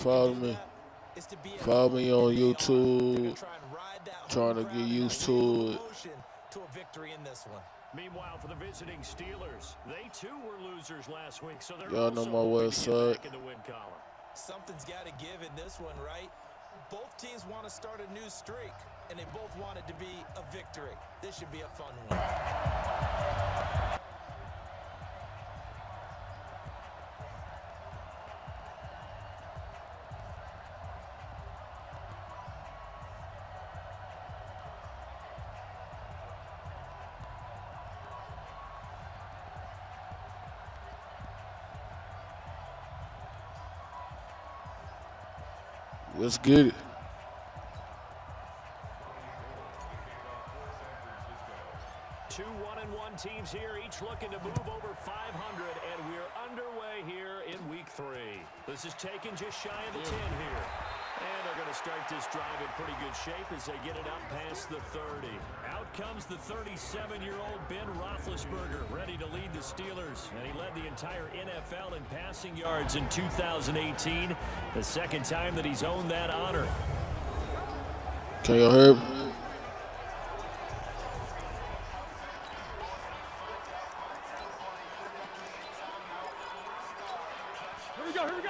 Follow me. Follow me on YouTube. Trying to get used to it. Meanwhile, for the visiting Steelers, they too were losers last week, so they're y'all know my website. back in the win column. Something's got to give in this one, right? Both teams want to start a new streak, and they both want it to be a victory. This should be a fun one. Let's get it. Two 1-1 teams here, each looking to move over 500, and we're underway here in week 3. This is taken just shy of the 10 here. And they're going to start this drive in pretty good shape as they get it up past the 30. Out comes the 37-year-old Ben Roethlisberger, ready to lead the Steelers. And he led the entire NFL in passing yards in 2018, the second time that he's owned that honor. Can y'all hear me?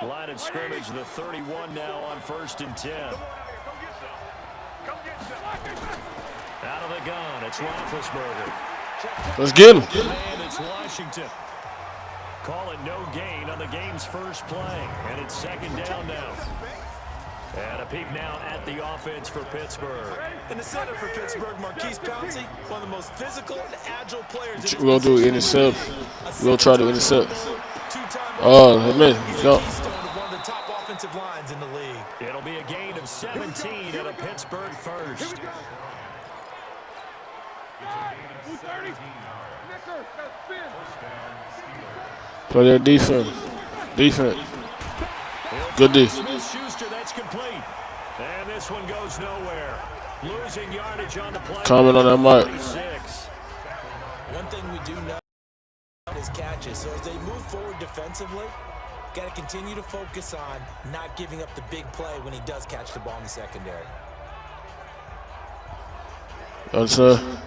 Line of scrimmage, the 31 now on 1st and 10. Out of the gun, it's Roethlisberger. Let's get him. And it's Washington. Call it no gain on the game's first play. And it's 2nd down now. And a peek now at the offense for Pittsburgh. In the center for Pittsburgh, Marquise Pouncey, one of the most physical and agile players. We're going to do an intercept. We're going to try to intercept. Oh, man. Go. One of the top offensive lines in the league. It'll be a gain of 17 at a Pittsburgh first. Play their defense. Defense. Good D. Smith-Schuster, that's complete. And this one goes nowhere. Losing yardage on the play. Comment on that mic. One thing we do know is catches. So as they move forward defensively, got to continue to focus on not giving up the big play when he does catch the ball in the secondary. Yes, sir.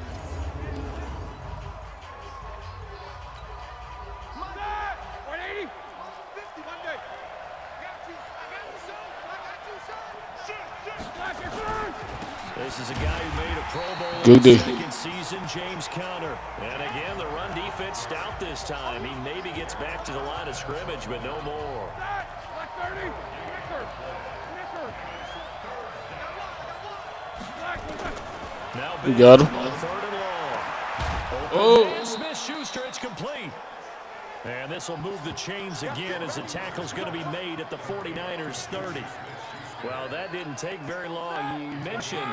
This is a guy who made a Pro Bowl Good in day. his second season, James Conner. And again, the run defense stout this time. He maybe gets back to the line of scrimmage, but no more. Now We got him. on 3rd and long. Oh. Smith-Schuster, it's complete. And this will move the chains again as the tackle's going to be made at the 49ers 30. Well, that didn't take very long. You mentioned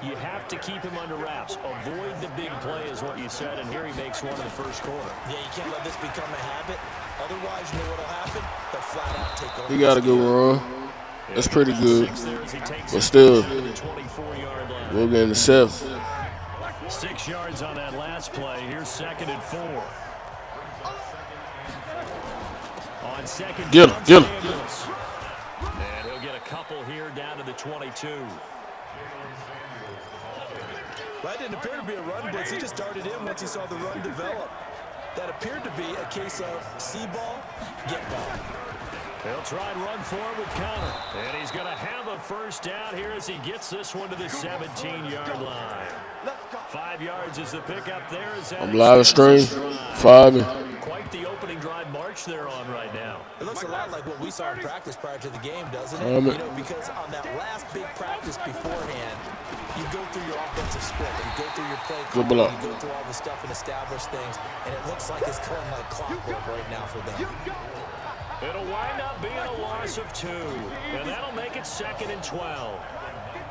you have to keep him under wraps. Avoid the big play is what you said, and here he makes one in the first quarter. Yeah, you can't let this become a habit. Otherwise, you know what will happen? They'll flat out take over. He got a good run. That's pretty good. But still, we'll get in the 7. 6 yards on that last play. Here's 2nd and 4. On 2nd, Get him, get him. Samuels. And he'll get a couple here down to the 22. That didn't appear to be a run blitz. He just darted in once he saw the run develop. That appeared to be a case of see ball, get ball. He'll try and run for it with Conner. And he's going to have a first down here as he gets this one to the 17-yard line. 5 yards is the pickup there. I'm live stream. 5. Quite the opening drive march they're on right now. It looks a lot like what we saw in practice prior to the game, doesn't it? Um, You know, because on that last big practice beforehand, you go through your offensive script, you go through your play call, Good block. you go through all the stuff and establish things, and it looks like it's going like clockwork right now for them. It'll wind up being a loss of 2, and that'll make it 2nd and 12.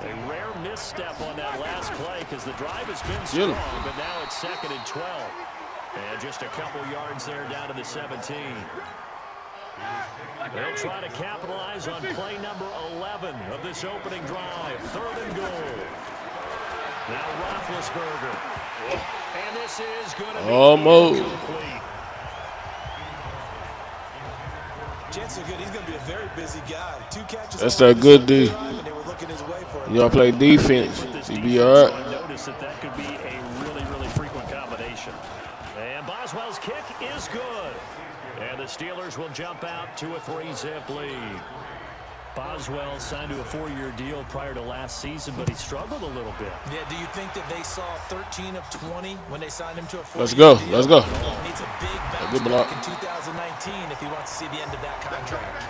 A rare misstep on that last play because the drive has been strong, but now it's 2nd and 12. And just a couple yards there down to the 17. They'll try to capitalize on play number 11 of this opening drive. 3rd and goal. Now Roethlisberger. And this is going to be Almost. complete. Chances are good he's going to be a very busy guy. 2 catches. That's that good D. And they were looking his way for it. Y'all play defense. He be all right. Notice that could be a really, really frequent combination. And Boswell's kick is good. And the Steelers will jump out to a 3-zip lead. Boswell signed to a 4-year deal prior to last season, but he struggled a little bit. Yeah, do you think that they saw 13 of 20 when they signed him to a 4-year Let's go. deal? Let's go. He needs a big bounce back in 2019 if he wants to see the end of that contract.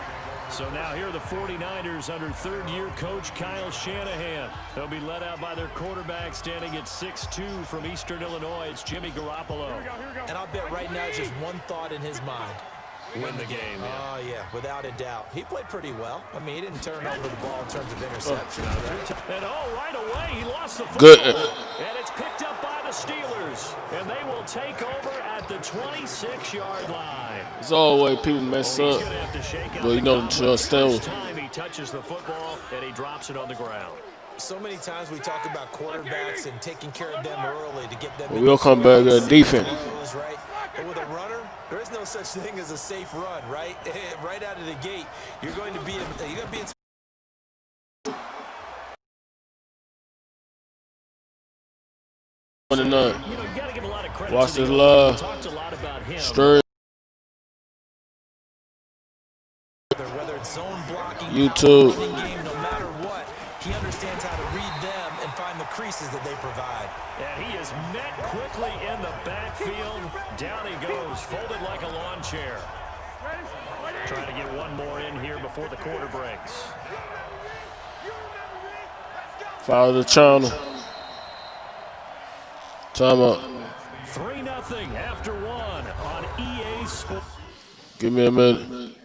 So now here are the 49ers under third-year coach Kyle Shanahan. They'll be led out by their quarterback standing at 6'2" from Eastern Illinois. It's Jimmy Garoppolo. And I'll bet right now just one thought in his mind. Win the game. Oh, yeah, without a doubt. He played pretty well. I mean, he didn't turn over the ball in terms of interception. And right away, he lost the football. Good. And it's picked up by the Steelers. And they will take over at the 26-yard line. It's always people mess up. But you know, just First time he touches the football, and he drops it on the ground. So many times we talk about quarterbacks and taking care of them early to get them. we'll come back at defense. Right? But with a runner, there is no such thing as a safe run, right? Right out of the gate, you're going to be in. You know, you got to give a lot of credit. Watch this love. Talked a lot about him. Straight. Whether it's zone blocking, YouTube. game, no matter what, he understands how to read them and find the creases that they provide. And he is met quickly in the backfield. Down he goes, folded like a lawn chair. Trying to get one more in here before the quarter breaks. Follow the channel. Time up. 3-0 after one on EA Sports. Give me a minute.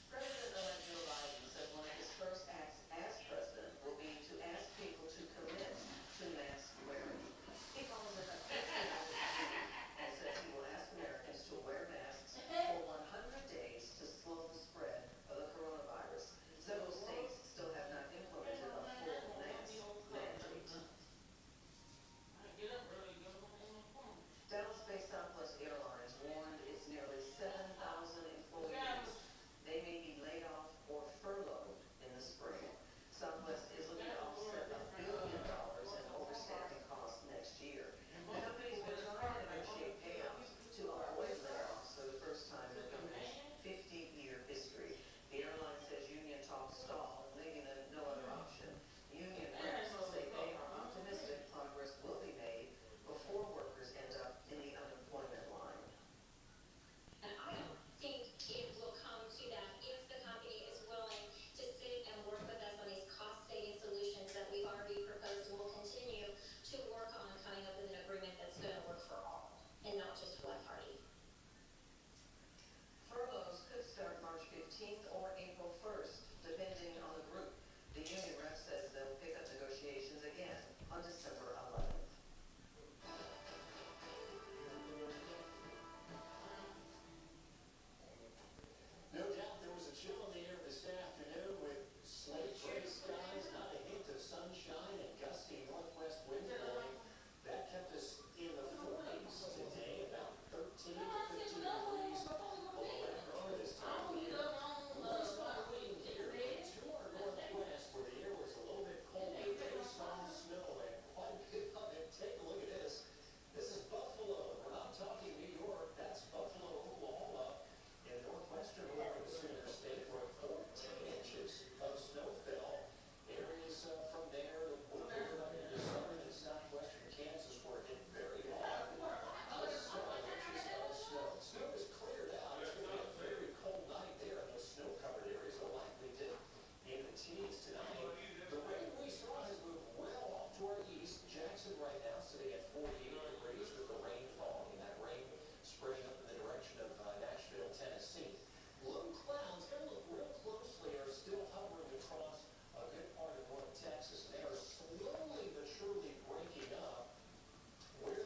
President-elect Joe Biden said one of his first acts as president will be to ask people to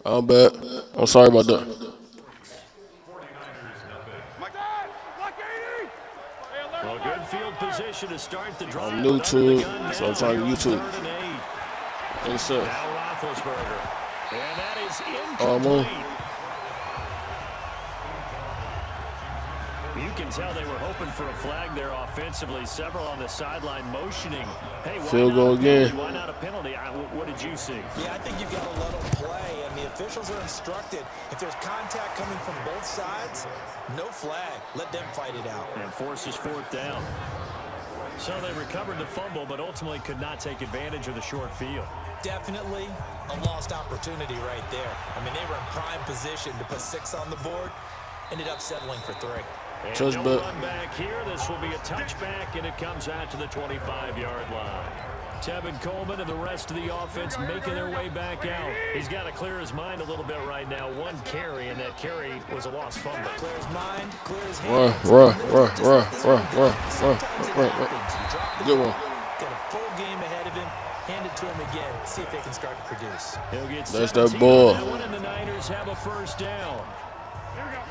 I'm bad. I'm sorry about that. Well, good field position to start the drive. I'm new to it, so I'm trying to YouTube. Yes, sir. Now Roethlisberger. And that is Almost. incomplete. You can tell they were hoping for a flag there offensively. Several on the sideline motioning. Hey, why Field not goal a penalty? again. Why not a penalty? What did you see? Yeah, I think you've got to let them play, and the officials are instructed. If there's contact coming from both sides, no flag. Let them fight it out. And forces fourth down. So they recovered the fumble, but ultimately could not take advantage of the short field. Definitely a lost opportunity right there. I mean, they were in prime position to put 6 on the board. Ended up settling for 3. And Touchback. no run back here. This will be a touchback, and it comes out to the 25-yard line. Tevin Coleman and the rest of the offense making their way back out. He's got to clear his mind a little bit right now. One carry, and that carry was a lost fumble. Clear his mind, clear his Run. hands. Good one. Got a full game ahead of him. Hand it to him again. See if they can start to produce. He'll get That's 17 that ball. on that one, and the Niners have a first down.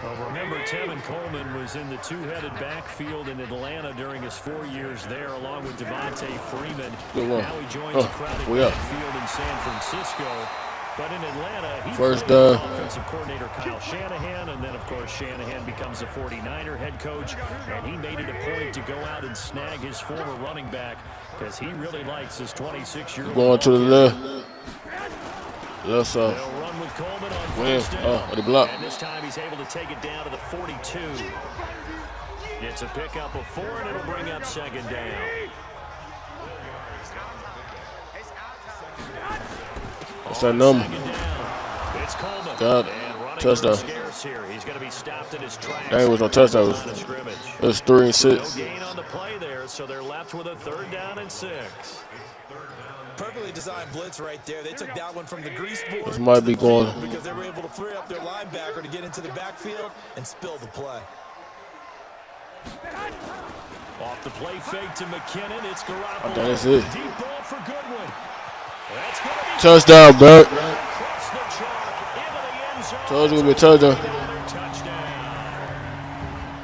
Well, remember, Tevin Coleman was in the two-headed backfield in Atlanta during his 4 years there, along with Devontae Freeman. Good one. Now he joins a crowded backfield in San Francisco. But in Atlanta, he First played down. offensive coordinator Kyle Shanahan, and then, of course, Shanahan becomes a 49er head coach, and he made it a point to go out and snag his former running back because he really likes his 26-year-old. Going to the left. Yes, sir. They'll run with Coleman on Win. first down. The block. And this time he's able to take it down to the 42. It's a pickup of 4, and it'll bring up second down. What's that number? Second down. It's Coleman. Got it. And running Touchdown. scarce here. He's going to be stopped in his tracks. That ain't was no touchdown. Line of scrimmage. It was 3 and No 6. gain on the play there, so they're left with a 3rd down and 6. Perfectly designed blitz right there. They took that one from the grease board. This might be going. Because they were able to free up their linebacker to get into the backfield and spill the play. Off the play fake to McKinnon. It's Garoppolo. I think that's it. Deep ball for Goodwin. That's going to be Touchdown, Bert. across the chalk into the end zone. Told you it would be a touchdown. Another touchdown.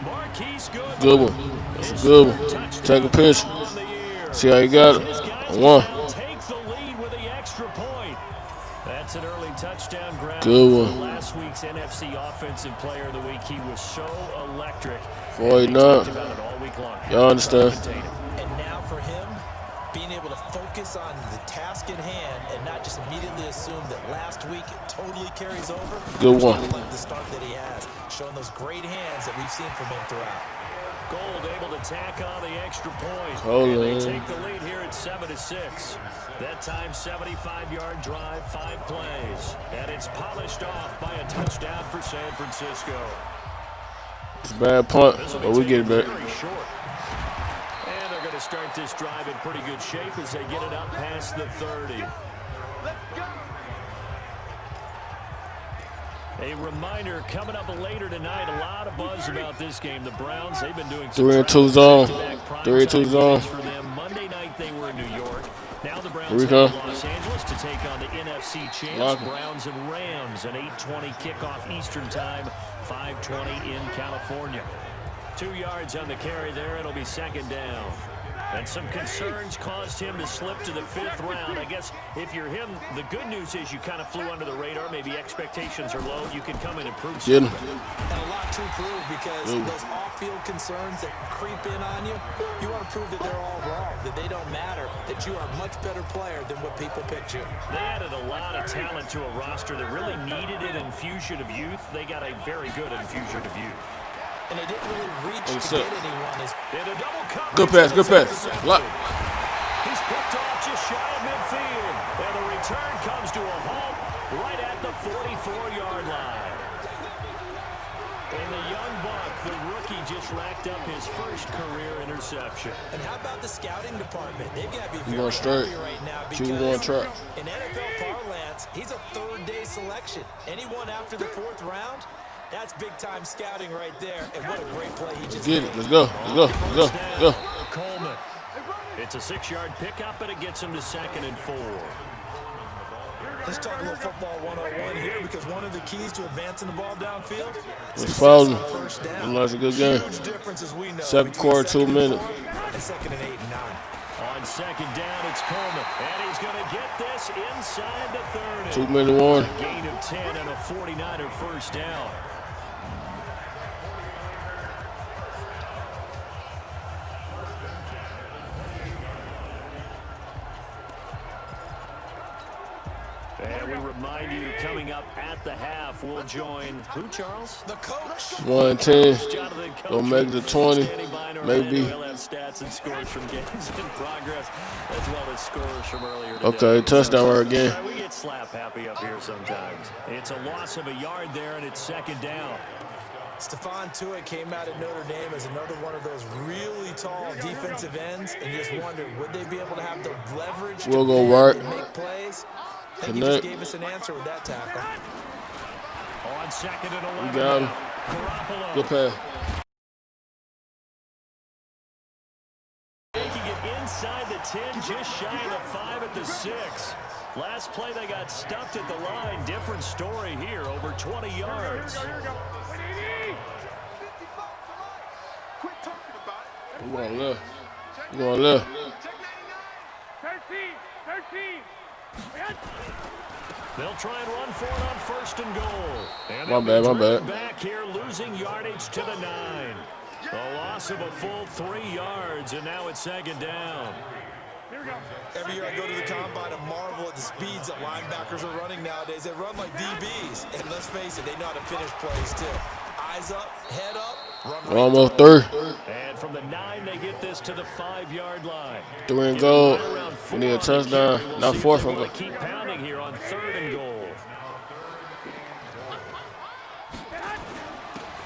Marquise Goodwin. Good one. That's a good one. Take a picture. On the year. See how you got His it. guys One. take the lead with the extra point. That's an early touchdown grab. Good For one. last week's NFC Offensive Player of the Week. He was so electric. 49. And we talked about it all week long. Y'all understand? And now for him, being able to focus on the task at hand and not just immediately assume that last week it totally carries over. Good one. I like the start that he has, showing those great hands that we've seen from him throughout. Gold able to tack on the extra point. Hold and they on. take the lead here at 7-6. That time, 75-yard drive, 5 plays. And it's polished off by a touchdown for San Francisco. It's a bad punt, This will but we be get it taken back. very short. And they're going to start this drive in pretty good shape as they get it up past the 30. A reminder, coming up later tonight, a lot of buzz about this game. The Browns, they've been doing some 3 and 2 travel zone. back-to-back prime 3 and 2 time zone. games for them. Monday night they were in New York. Now the Browns Here we head go. to Los Angeles to take on the NFC champs, Lock 'em. Browns and Rams, an 8:20 kickoff Eastern time, 5:20 in California. 2 yards on the carry there. It'll be second down. And some concerns caused him to slip to the 5th round. I guess if you're him, the good news is you kind of flew under the radar. Maybe expectations are low. You can come in and prove Get him. something. And a lot to prove because Ooh. those off-field concerns that creep in on you, you want to prove that they're all wrong, that they don't matter, that you are a much better player than what people picture. They added a lot of talent to a roster that really needed an infusion of youth. They got a very good infusion of youth. And they didn't really reach What's to up? get anyone. In a double coverage. Good pass, good pass. Lock. He's picked off just shy of midfield. And the return comes to a halt right at the 44-yard line. And the young buck, the rookie, just racked up his first career interception. And how about the scouting department? They've got to be You very going straight. happy right now Keep going because track. in NFL parlance, he's a third-day selection. Anyone after the 4th round, that's big-time scouting right there. And what a great play he just Get made. it. Let's go. Let's go. Let's go. Let's go. Coleman. It's a 6-yard pickup, and it gets him to 2nd and 4. Let's talk a little football 101 here, because one of the keys to advancing the ball downfield Let's follow him. first down. It was a good game. Huge difference, as we know, Second quarter, 2 minutes. and second and 8 and 9. On second down, it's Coleman. And he's going to get this inside the 30. 2 minute warning. A gain of 10 and a 49er first down. And we remind you, coming up at the half, we'll join who, Charles? The coach. 1-10. Jonathan Gonna make the 20, standing by in maybe. Orlando. He'll have stats and scores from games in progress, as well as scores from earlier today. Okay, touchdown right again. We get slap happy up here sometimes. It's a loss of a yard there, and it's second down. Stephon Tuitt came out at Notre Dame as another one of those really tall defensive ends, and you just wondered, would they be able to have the leverage We'll to go bend right. and make plays? I think he Connect. just gave us an answer with that tackle. On second and 11. We got him. Garoppolo Good pass. making it inside the 10, just shy of the 5 at the 6. Last play, they got stuffed at the line. Different story here, over 20 yards. We're going left. We're going left. 13. They'll try and run for it on first and goal. And My they'll bad, be my driven bad. back here, losing yardage to the 9. A loss of a full 3 yards, and now it's second down. Every year I go to the combine and marvel at the speeds that linebackers are running nowadays. They run like DBs, and let's face it, they know how to finish plays too. Eyes up, head up, run right Almost through it. 3. And from the 9, they get this to the 5-yard line. 3 and Get goal. right around 4 We need a on the touchdown. carry. We'll Not see if 4th they and wanna goal. keep pounding here on 3rd and goal.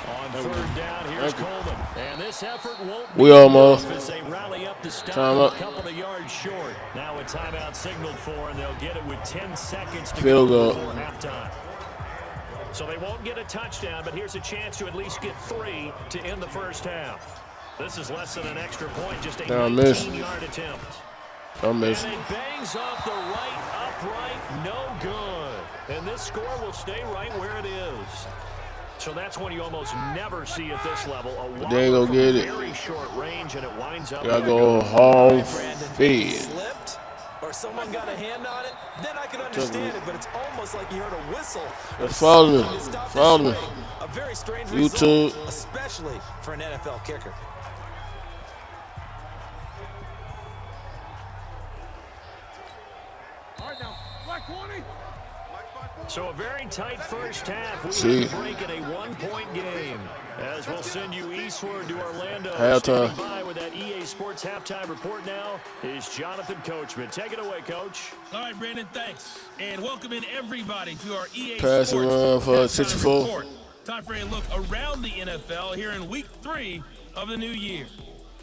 On 3rd down, here's Thank you. Coleman. And this effort won't We be almost. enough as they rally up to stop Time a up. couple of yards short. Now a timeout signaled for, and they'll get it with 10 seconds to Field go goal. before halftime. So they won't get a touchdown, but here's a chance to at least get 3 to end the first half. This is less than an extra point, just a Down miss. 19-yard attempt. I missed. And it bangs off the right upright, no good. And this score will stay right where it is. So that's one you almost never see at this level. A They ain't gonna from get it. very short range, and it winds up. Gotta with a go good. home Brandon, if field. he slipped or someone got a hand on it, then I can understand it, but it's almost like you heard a whistle. or Let's follow me. something to stop this Follow me. swing. A very strange YouTube. result, especially for an NFL kicker. All right, now, black 20. So a very tight first half. We See. break in a 1-point game. As we'll send you eastward to Orlando. Halftime. Standing by with that EA Sports halftime report now is Jonathan Coachman. Take it away, Coach. All right, Brandon, thanks. And welcome in everybody to our EA Passing Sports run for halftime 64. report. Time for a look around the NFL here in week 3 of the new year.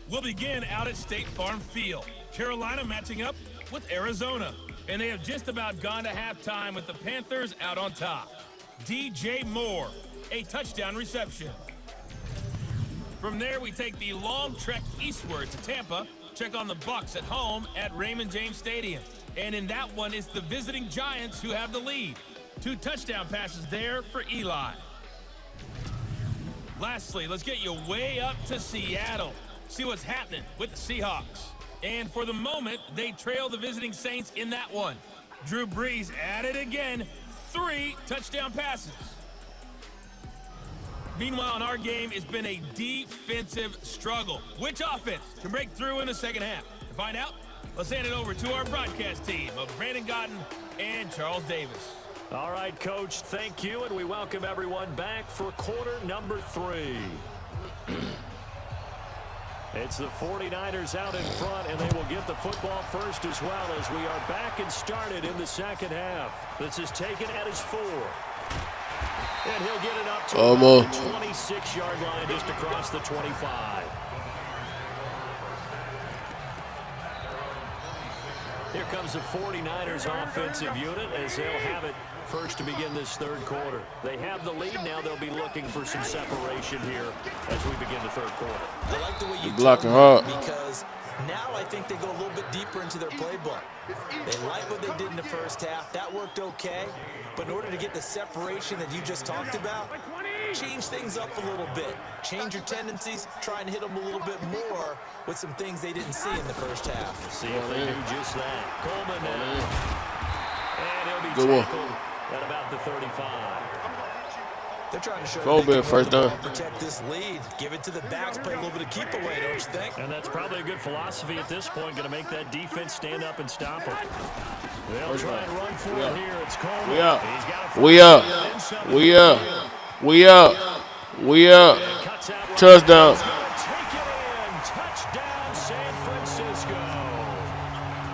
We'll begin out at State Farm Field. Carolina matching up with Arizona. And they have just about gone to halftime with the Panthers out on top. DJ Moore, a touchdown reception. From there, we take the long trek eastward to Tampa, check on the Bucs at home at Raymond James Stadium. And in that one, it's the visiting Giants who have the lead. 2 touchdown passes there for Eli. Lastly, let's get you way up to Seattle. See what's happening with the Seahawks. And for the moment, they trail the visiting Saints in that one. Drew Brees at it again. 3 touchdown passes. Meanwhile, in our game, it's been a defensive struggle. Which offense can break through in the second half? To find out, let's hand it over to our broadcast team of Brandon Gotten and Charles Davis. All right, Coach, thank you, and we welcome everyone back for quarter number 3. It's the 49ers out in front, and they will get the football first as well as we are back and started in the second half. This is taken at his 4. And he'll get it up to Almost. the 26-yard line just across the 25. Here comes the 49ers offensive unit as they'll have it first to begin this third quarter. They have the lead. Now they'll be looking for some separation here as we begin the third quarter. I like the way you Blocking told me hard. because Now I think they go a little bit deeper into their playbook. They like what they did in the first half. That worked okay. But in order to get the separation that you just talked about, change things up a little bit. Change your tendencies. Try and hit them a little bit more with some things they didn't see in the first half. We'll see if they do just that. Coleman now. And he'll be Good tackled one. at about the 35. They're trying to show Go, you they Ben, can first run the down. ball, protect this lead. Give it to the backs. Play a little bit of keep away, don't you think? And that's probably a good philosophy at this point. Going to make that defense stand up and stop them. They'll try and run for it here. It's Coleman. We up. He's got a We up. We up. We up. We up. cuts out right. Touchdown. He's gonna take it in. Touchdown, San Francisco.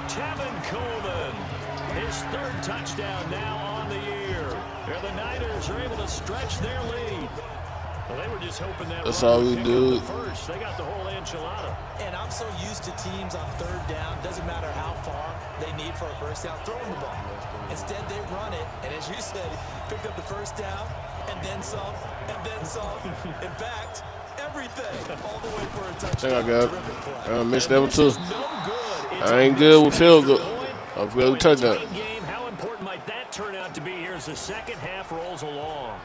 Tevin Coleman, his third touchdown now on the year. And the Niners are able to stretch their lead. Well, they were just hoping that That's run all would we pick do. up the first. They got the whole enchilada. And I'm so used to teams on third down, doesn't matter how far they need for a first down, throwing the ball. Instead, they run it, and as you said, picked up the first down, and then some, and then some. In fact, everything, all the way for a touchdown. I got it. Terrific play. I missed that one too. No good. It's I ain't a good with field extra goal. point. I feel Well, touchdown. tight game. How important might that turn out to be here as the second half rolls along?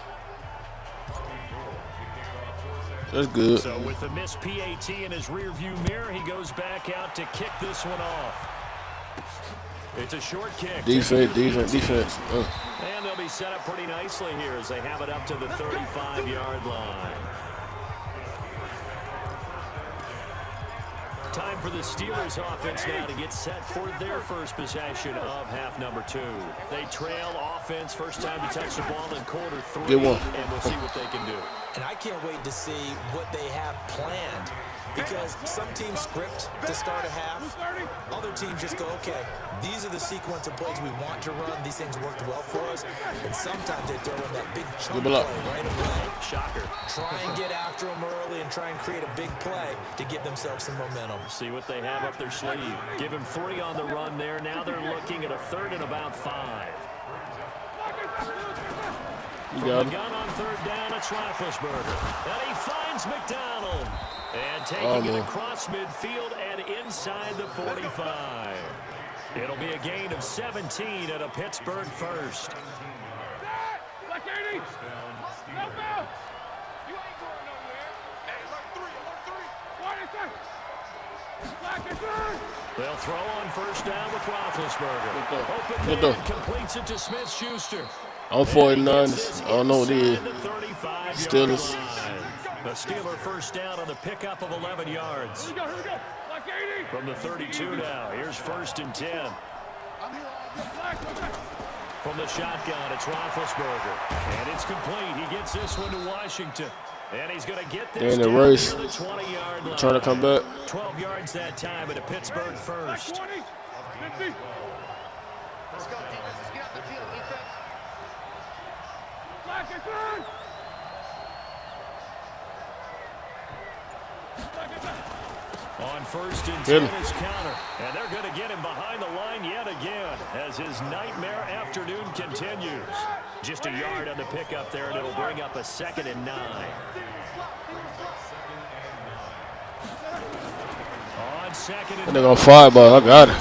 That's good. So with the missed PAT in his rearview mirror, he goes back out to kick this one off. It's a short kick. Defense, defense, defense. And they'll be set up pretty nicely here as they have it up to the 35-yard line. Time for the Steelers offense now to get set for their first possession of half number 2. They trail offense, first time to touch the ball in quarter 3. Good one. And we'll see what they can do. And I can't wait to see what they have planned, because some teams script to start a half. Other teams just go, okay, these are the sequence of plays we want to run. These things worked well for us. And sometimes they throw in that big chunk Good play luck. right away. Shocker. Try and get after them early and try and create a big play to give themselves some momentum. See what they have up their sleeve. Give him 3 on the run there. Now they're looking at a third and about 5. You From got the him. gun on third down, it's Roethlisberger. And he finds McDonald. And taking Oh, it man. across midfield and inside the 45. It'll be a gain of 17 at a Pittsburgh first. Black 80. Help out. You ain't going nowhere. Hey, alert 3. Black is third. They'll throw on first down with Roethlisberger. Good Open throw. Good man throw. completes it to Smith-Schuster. I'm 49ers. I don't know what it is. Steelers. Steelers. The Steeler first down on the pickup of 11 yards. Here we go. Black 80. From the 32 now, here's 1st and 10. Black. From the shotgun, it's Roethlisberger. And it's complete. He gets this one to Washington. And he's going to get They're this in the down race. near the 20-yard line. Trying to come back. 12 yards that time at a Pittsburgh Black first. 20. 50. Black is third. Black is third. On 1st and Hit 10 him. is counter. And they're going to get him behind the line yet again as his nightmare afternoon continues. Just a yard on the pickup there, and it'll bring up a 2nd and 9. On 2nd and And they're going to fire ball. I got it.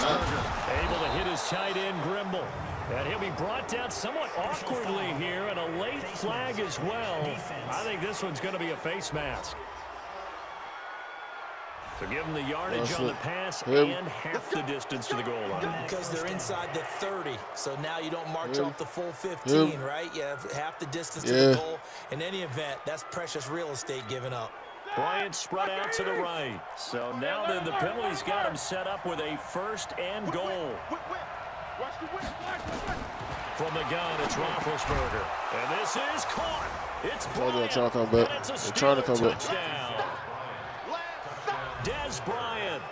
able to hit his tight end, Grimble. And he'll be brought down somewhat awkwardly here, and a late flag as well. I think this one's going to be a face mask. So give him the yardage That's on the it. pass Him. and half the distance to the goal line. Because they're inside the 30, so now you don't march Yeah. off the full 15, Yeah. right? You have half the distance to Yeah. the goal. In any event, that's precious real estate given up. Bryant spread out to the right. So now then the penalty's got him set up with a 1st and goal. From the gun, it's Roethlisberger. And this is caught. It's Oh, they're Bryant. trying to come back. And it's a They're trying to Steeler come back. touchdown. Des Bryant,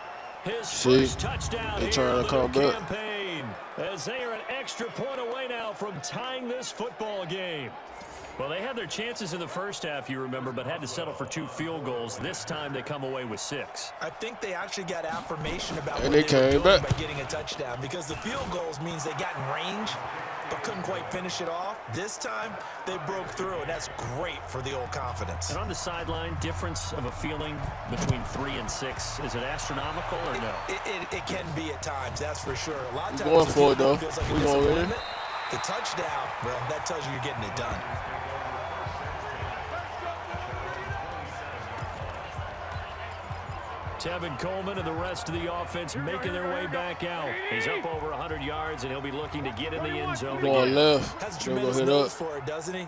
his See? first touchdown They're here trying to of the come new back. campaign. As they are an extra point away now from tying this football game. Well, they had their chances in the first half, you remember, but had to settle for 2 field goals. This time they come away with 6. I think they actually got affirmation about And what they they were came doing back. by getting a touchdown, because the field goals means they got in range but couldn't quite finish it off. This time, they broke through, and that's great for the old confidence. And on the sideline, difference of a feeling between 3 and 6, is it astronomical or no? It can be at times, that's for sure. A lot of times, Going for it, though. Feels like We going in. The touchdown, well, that tells you you're getting it done. Tevin Coleman and the rest of the offense making their way back out. He's up over 100 yards, and he'll be looking to get in the end zone Going again. left. Has a They're going tremendous to hit nose up. for it, doesn't he?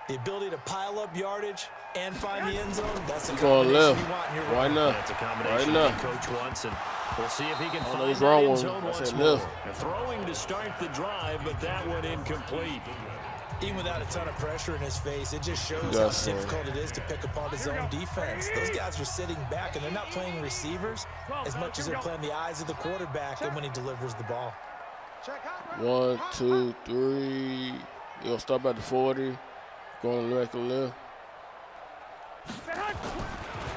The ability to pile up yardage and find the end zone, that's the Going combination left. you want in your Why run. not? That's a Right combination now. that coach wants, and we'll see if he can know find he's that wrong end one. zone I once said more. left. And throwing to start the drive, but that one incomplete. Even without a ton of pressure in his face, it just shows Yes, how sir. difficult it is to pick apart his own defense. Those guys are sitting back, and they're not playing receivers as much as they're playing the eyes of the quarterback and when he delivers the ball. 1, 2, 3. He'll stop at the 40. Going left to left.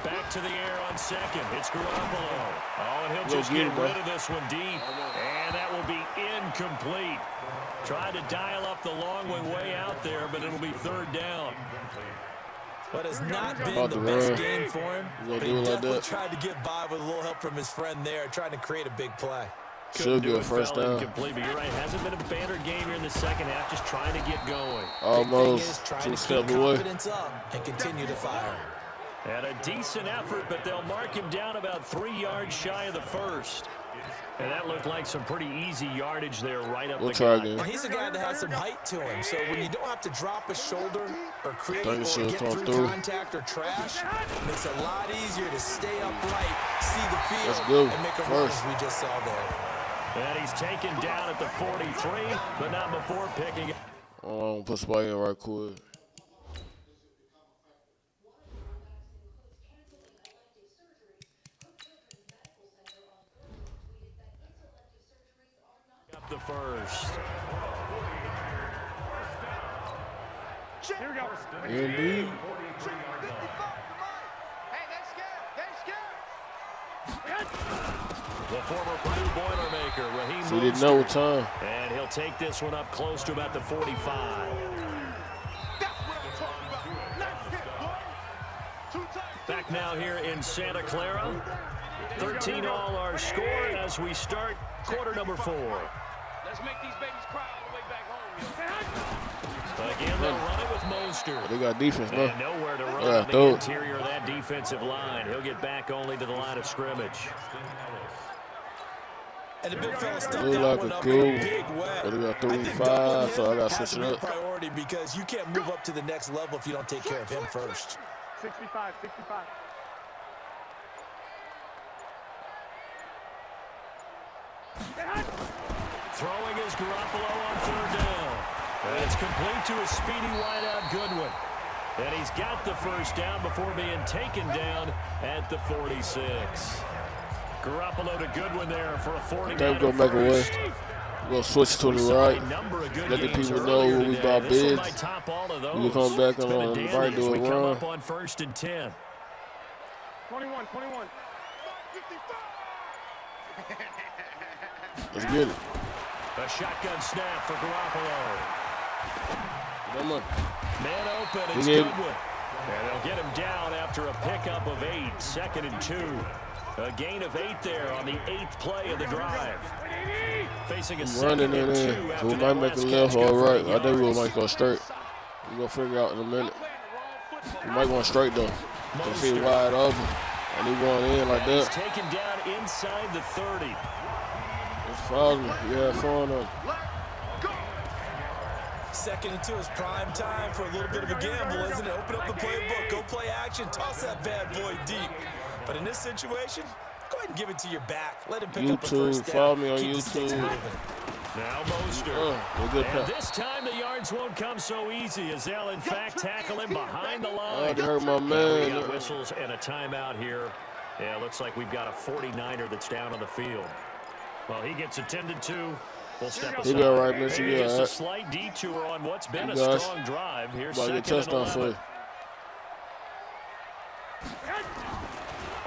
Back to the air on second. It's Garoppolo. Oh, and he'll We'll just get get it, bro. rid of this one deep. And that will be incomplete. Tried to dial up the long one way out there, but it'll be third down. But it's not been About the to best run. game for him. You gonna But do he it like definitely that? tried to get by with a little help from his friend there, trying to create a big play. Should do get a it, first fell down. incomplete, but you're right. Hasn't been a banner game here in the second half, just trying to get going. Big thing is Almost trying 2 to steps keep away. confidence up and continue to fire. And a decent effort, but they'll mark him down about 3 yards shy of the first. And that looked like some pretty easy yardage there right up We'll the try gut. again. And he's a guy that has some height to him, so when you don't have to drop a shoulder or create Think or it should get come through through. contact or trash, it makes it a lot easier to stay upright, see the Let's field, go. and make a run First. as we just saw there. And he's taken down at the 43, but not before picking. Put somebody in right quick. Up the first. Here we go. Indeed. The former Purdue Boilermaker, Raheem So he didn't know what time. And he'll take this one up close to about the 45. Back now here in Santa Clara. 13 all our score as we start quarter number 4. Let's make these babies cry all the way back home. Again, they'll run it with Mostert. They got defense, And man. nowhere to run Yeah, on the throw it. interior of that defensive line. He'll get back only to the line of scrimmage. And the big fella stepped Look that like one a up cool. in a big way. But they got I think 35, doubling so I him gotta has switch to it be up. priority because you can't move up to the next level if you don't take care of him first. 65, 65. Throwing is Garoppolo on third down. And it's complete to a speedy wideout Goodwin. And he's got the first down before being taken down at the 46. Garoppolo to Goodwin there for a 49er They're going to make a way. first. We're going to switch to We the saw right. a number of good Let the games people know earlier what we today. about This one bids. might top all of We those. come back It's been a on the dandy right, as do we a come run. up on 1st and 10. 21, 21. Let's get it. A shotgun snap for Garoppolo. Come on. Man open, it's We need- Goodwin. And they'll get him down after a pickup of 8, 2nd and 2. A gain of 8 there on the 8th play of the drive. Facing a 2nd Running and it 2 in. after We that might make last a catch. left Good or for right. 8 I think we yards. might go straight. We're going to figure out in a minute. We might go straight, though. You see it wide open. And he going in like And he's that. taken down inside the 30. It's foul me. Yeah, fun on. 2nd and 2 is prime time for a little bit of a gamble, isn't it? Open up the playbook, go play action, toss that bad boy deep. But in this situation, go ahead and give it to your back. Let him pick up a YouTube, first down. follow me on Keep the sticks YouTube. moving. Now Mostert. Oh, good And pass. this time the yards won't come so easy as they'll in fact tackle him behind the Oh, line. they hurt my We man. got whistles and a timeout here. Yeah, looks like we've got a 49er that's down on the field. Well, he gets attended to. We'll step aside. He be all right, man. She be Just all a right. slight detour on what's been a Guys, strong drive. Here's About to get 2nd and touchdown for 11. you.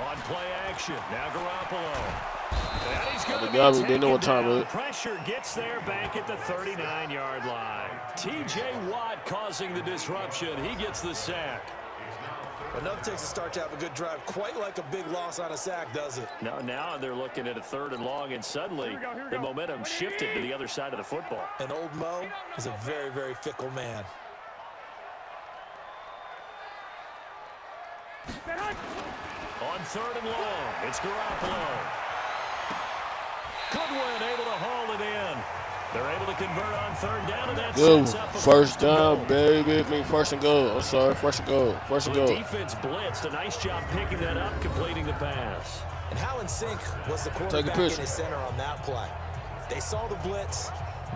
On play action. Now Garoppolo. They know what time it is. Pressure gets there back at the 39-yard line. T.J. Watt causing the disruption. He gets the sack. But nothing takes a start to have a good drive, quite like a big loss on a sack, does it? Now they're looking at a 3rd and long, and suddenly the momentum shifted to the other side of the football. And old Mo is a very, very fickle man. On 3rd and long, it's Garoppolo. Goodwin able to haul it in. They're able to convert on 3rd down, and that sets up a first down, baby. I mean, 1st and goal. I'm sorry, 1st and goal. 1st and goal. The defense blitzed. A nice job picking that up, completing the pass. And how in sync was the quarterback in his center on that play? They saw the blitz,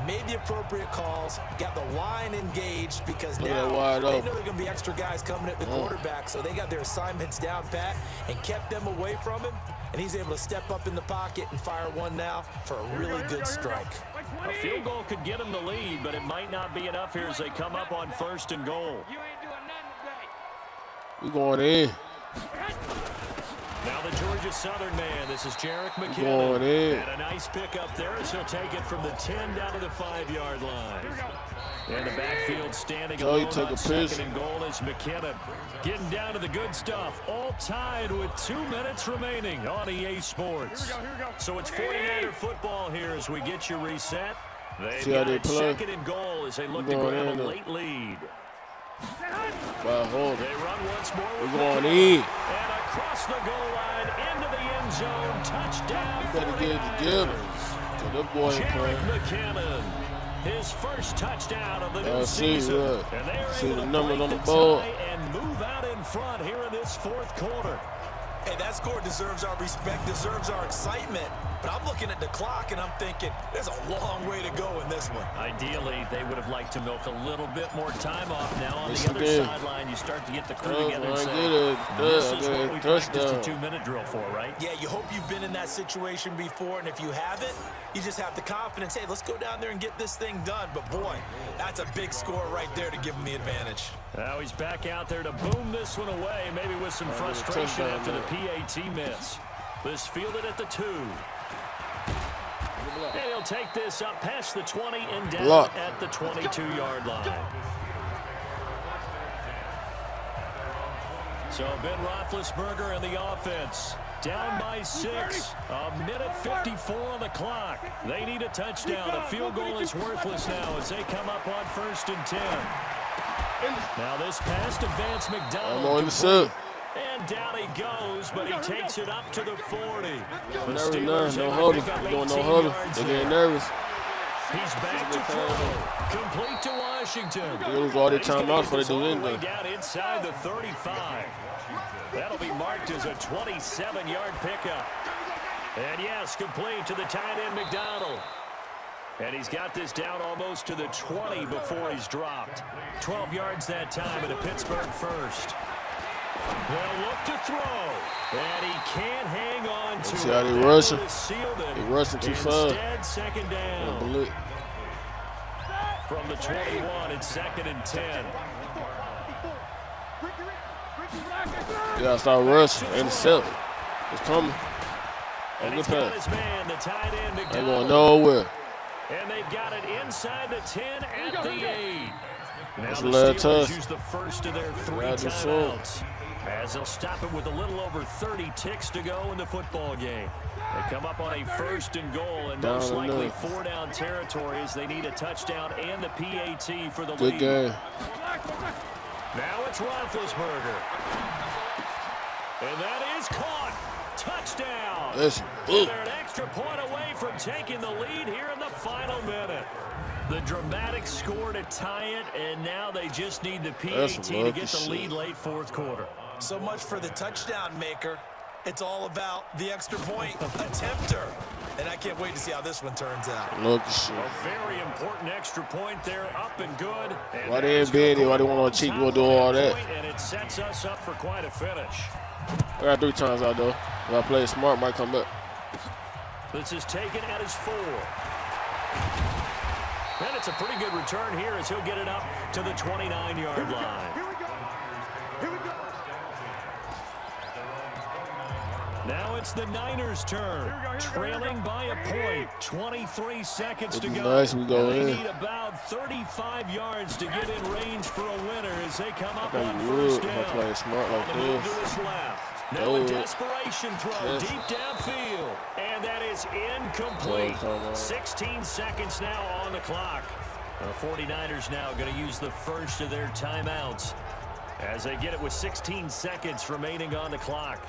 made the appropriate calls, got the line engaged because now they know there are going to be extra guys coming at the quarterback, so they got their assignments down pat and kept them away from him, and he's able to step up in the pocket and fire one now for a really good strike. A field goal could get them the lead, but it might not be enough here as they come up on 1st and goal. We going in. Now the Georgia Southern man, this is Jerick McKinnon. Going in. And a nice pickup there as he'll take it from the 10 down to the 5-yard line. And the backfield standing alone on 2nd and goal is McKinnon. Getting down to the good stuff. All tied with 2 minutes remaining on EA Sports. So it's 49er football here as we get you reset. They've got it 2nd and goal as they look to grab a late lead. They run once more. We're going in. And across the goal line into the end zone. Touchdown. Better get it together. So that boy ain't playing. Jerick McKinnon. His first touchdown of the new season. And they're able the to numbers break on the the board tie and move out in front here in this 4th quarter. Hey, that score deserves our respect, deserves our excitement. But I'm looking at the clock, and I'm thinking there's a long way to go in this one. Ideally, they would have liked to milk a little bit more time off. Now on the other sideline, you start to get the crew together and say, this is what we practiced a 2-minute drill for, right? Yeah, you hope you've been in that situation before, and if you haven't, you just have the confidence, hey, let's go down there and get this thing done. But, boy, that's a big score right there to give him the advantage. Now he's back out there to boom this one away, maybe with some frustration after the PAT miss. This fielded at the 2. And he'll take this up past the 20 and down at the 22-yard line. So Ben Roethlisberger and the offense down by 6. A minute 54 on the clock. They need a touchdown. A field goal is worthless now as they come up on 1st and 10. Now this pass to Vance McDonald. And down he goes, but he takes it up to the 40. The Steelers no huddle. Doing no huddle. They're getting nervous. He's back to throw. Complete to Washington. They lose all their time out before they do anything. Down inside the 35. That'll be marked as a 27-yard pickup. And yes, complete to the tight end McDonald. And he's got this down almost to the 20 before he's dropped. 12 yards that time at a Pittsburgh first. They'll look to throw, and he can't hang on to it. See how they rushing? They rushing too fast. Instead, 2nd down. From the 21, it's 2nd and 10. Yeah, start rushing. Intercept. It's coming. And he's got his man, the tight end, McDonald. Ain't going nowhere. And they've got it inside the 10 at the 8. Now That's the Steelers use the first of their 3 timeouts. As they'll stop it with a little over 30 ticks to go in the football game. They come up on a 1st and goal and most likely 4-down territory as they need a touchdown and the PAT for the lead. Good game. Now it's Roethlisberger. And that is caught. Touchdown. They're an extra point away from taking the lead here in the final minute. The dramatic score to tie it, and now they just need the PAT to get the lead late 4th quarter. So much for the touchdown maker. It's all about the extra point attempter. And I can't wait to see how this one turns out. A very important extra point there, up and good. And why they ain't bid it? Why they want to cheat? We'll do all that. And it sets us up for quite a finish. I got 3 times out, though. If I play smart, might come back. This is taken at his 4. And it's a pretty good return here as he'll get it up to the 29-yard line. Now it's the Niners' turn, trailing by a point. 23 seconds to go. Nice, we go They in. need about 35 yards to get in range for a winner as they come up I on think first if I down. play smart like On the move to this. his left. Now a desperation throw deep downfield. And that is incomplete. 16 seconds now on the clock. The 49ers now going to use the first of their timeouts as they get it with 16 seconds remaining on the clock.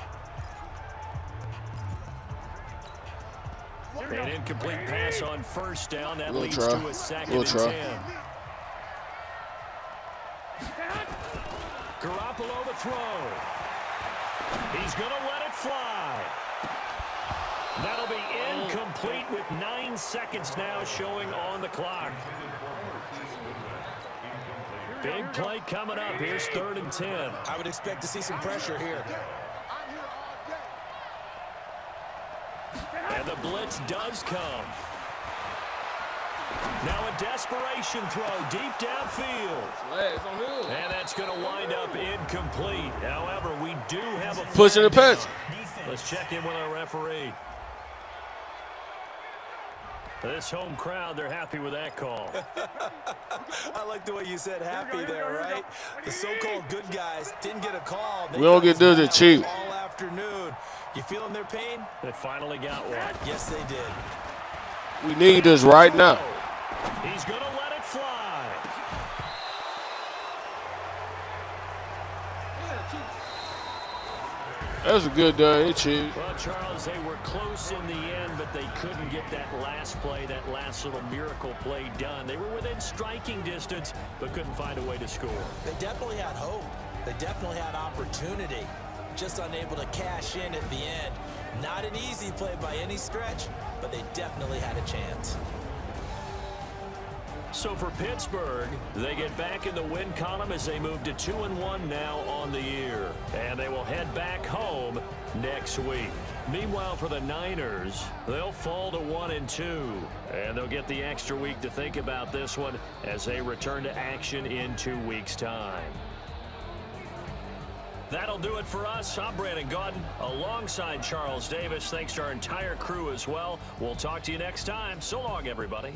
An incomplete pass on first down. That leads to a 2nd and 10. Garoppolo the throw. He's going to let it fly. That'll be incomplete with 9 seconds now showing on the clock. Big play coming up. Here's 3rd and 10. I would expect to see some pressure here. And the blitz does come. Now a desperation throw deep downfield. And that's going to wind up incomplete. However, we do have a pushing the pitch. Let's check in with our referee. This home crowd, they're happy with that call. I like the way you said happy there, right? The so-called good guys didn't get a call. We don't get this cheap. All afternoon. You feeling their pain? They finally got one. Yes, they did. We need this right now. He's going to let it fly. That's a good day, Chief. Well, Charles, they were close in the end, but they couldn't get that last play, that last little miracle play done. They were within striking distance, but couldn't find a way to score. They definitely had hope. They definitely had opportunity. Just unable to cash in at the end. Not an easy play by any stretch, but they definitely had a chance. So for Pittsburgh, they get back in the win column as they move to 2-1 now on the year. And they will head back home next week. Meanwhile, for the Niners, they'll fall to 1-2. And they'll get the extra week to think about this one as they return to action in 2 weeks' time. That'll do it for us. I'm Brandon Gaudin alongside Charles Davis. Thanks to our entire crew as well. We'll talk to you next time. So long, everybody.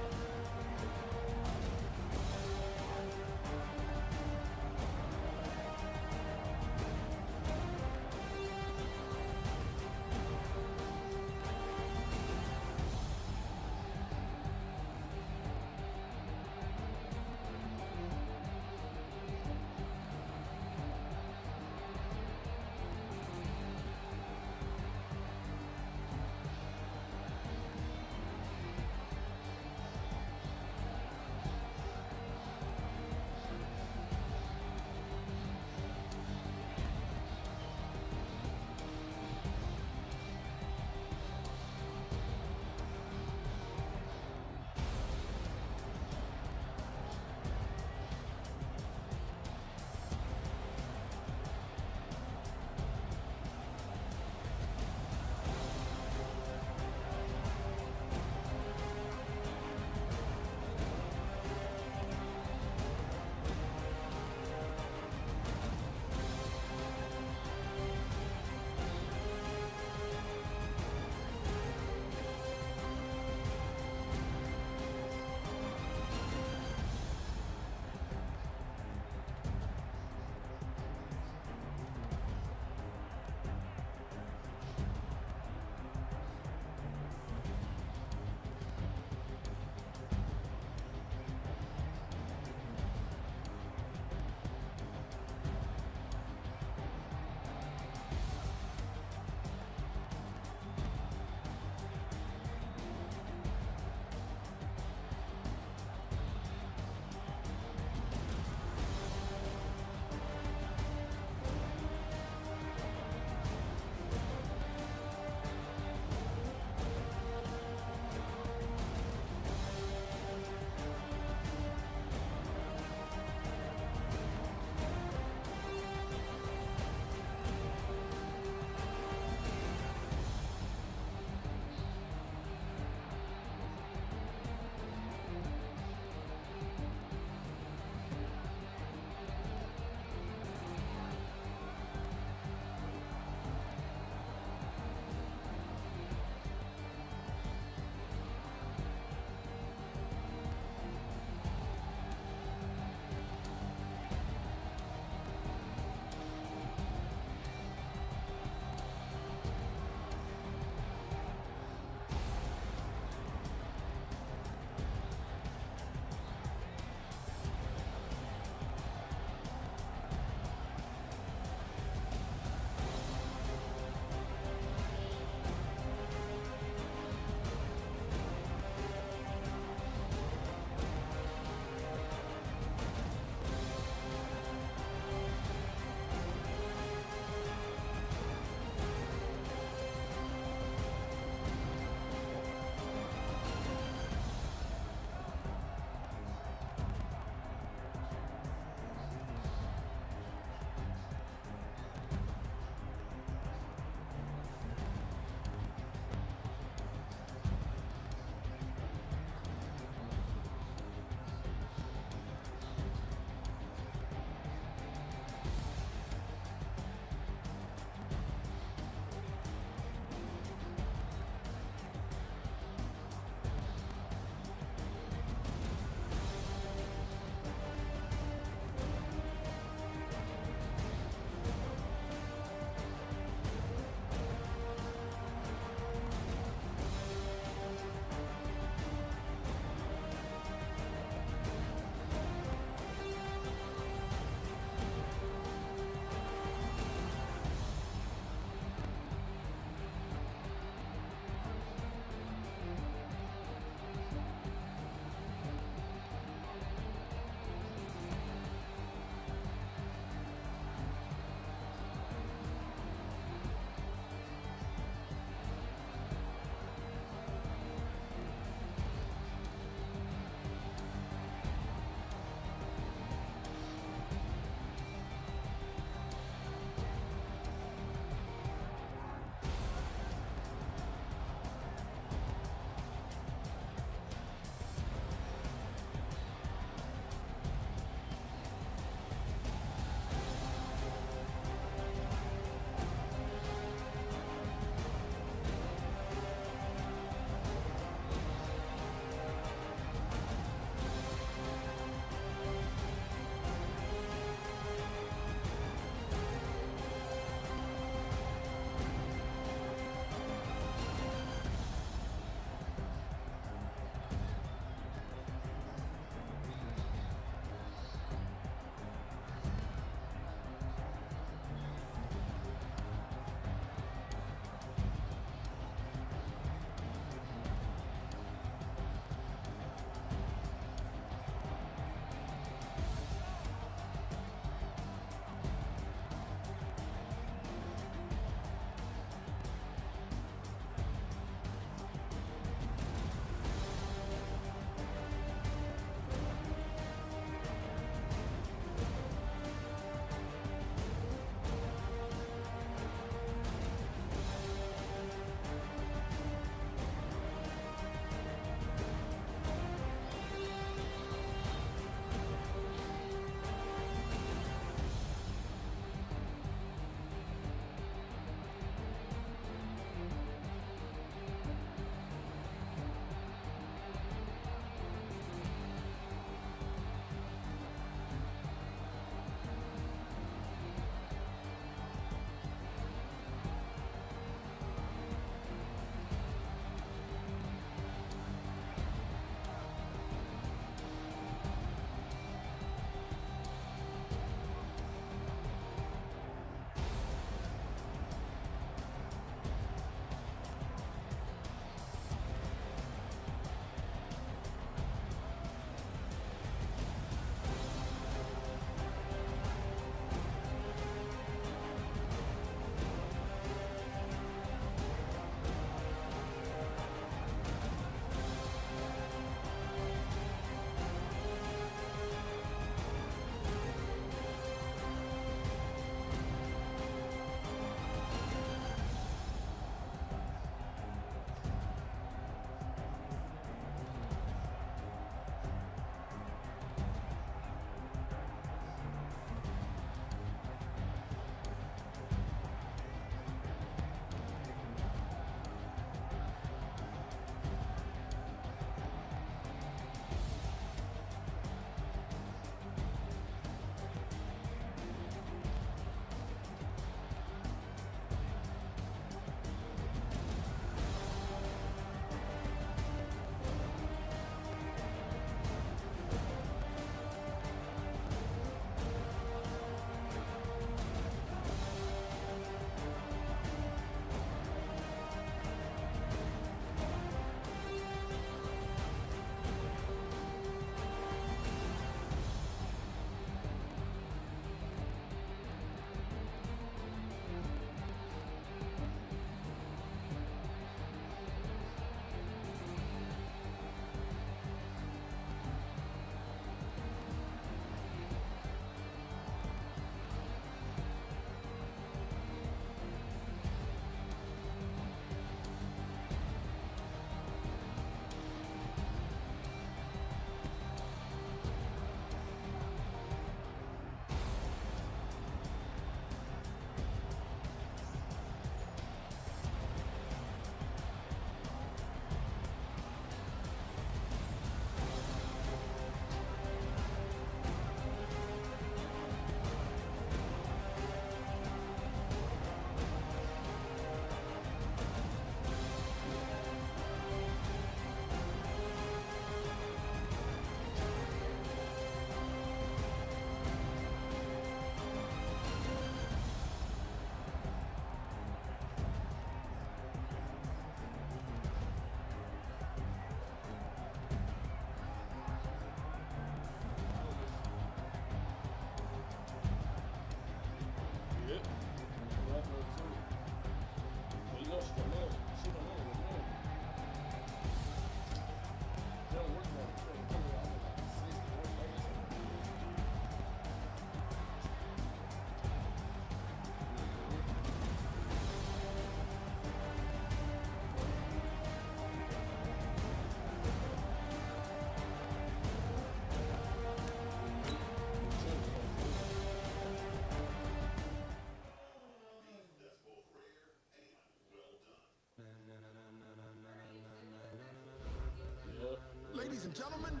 and gentlemen,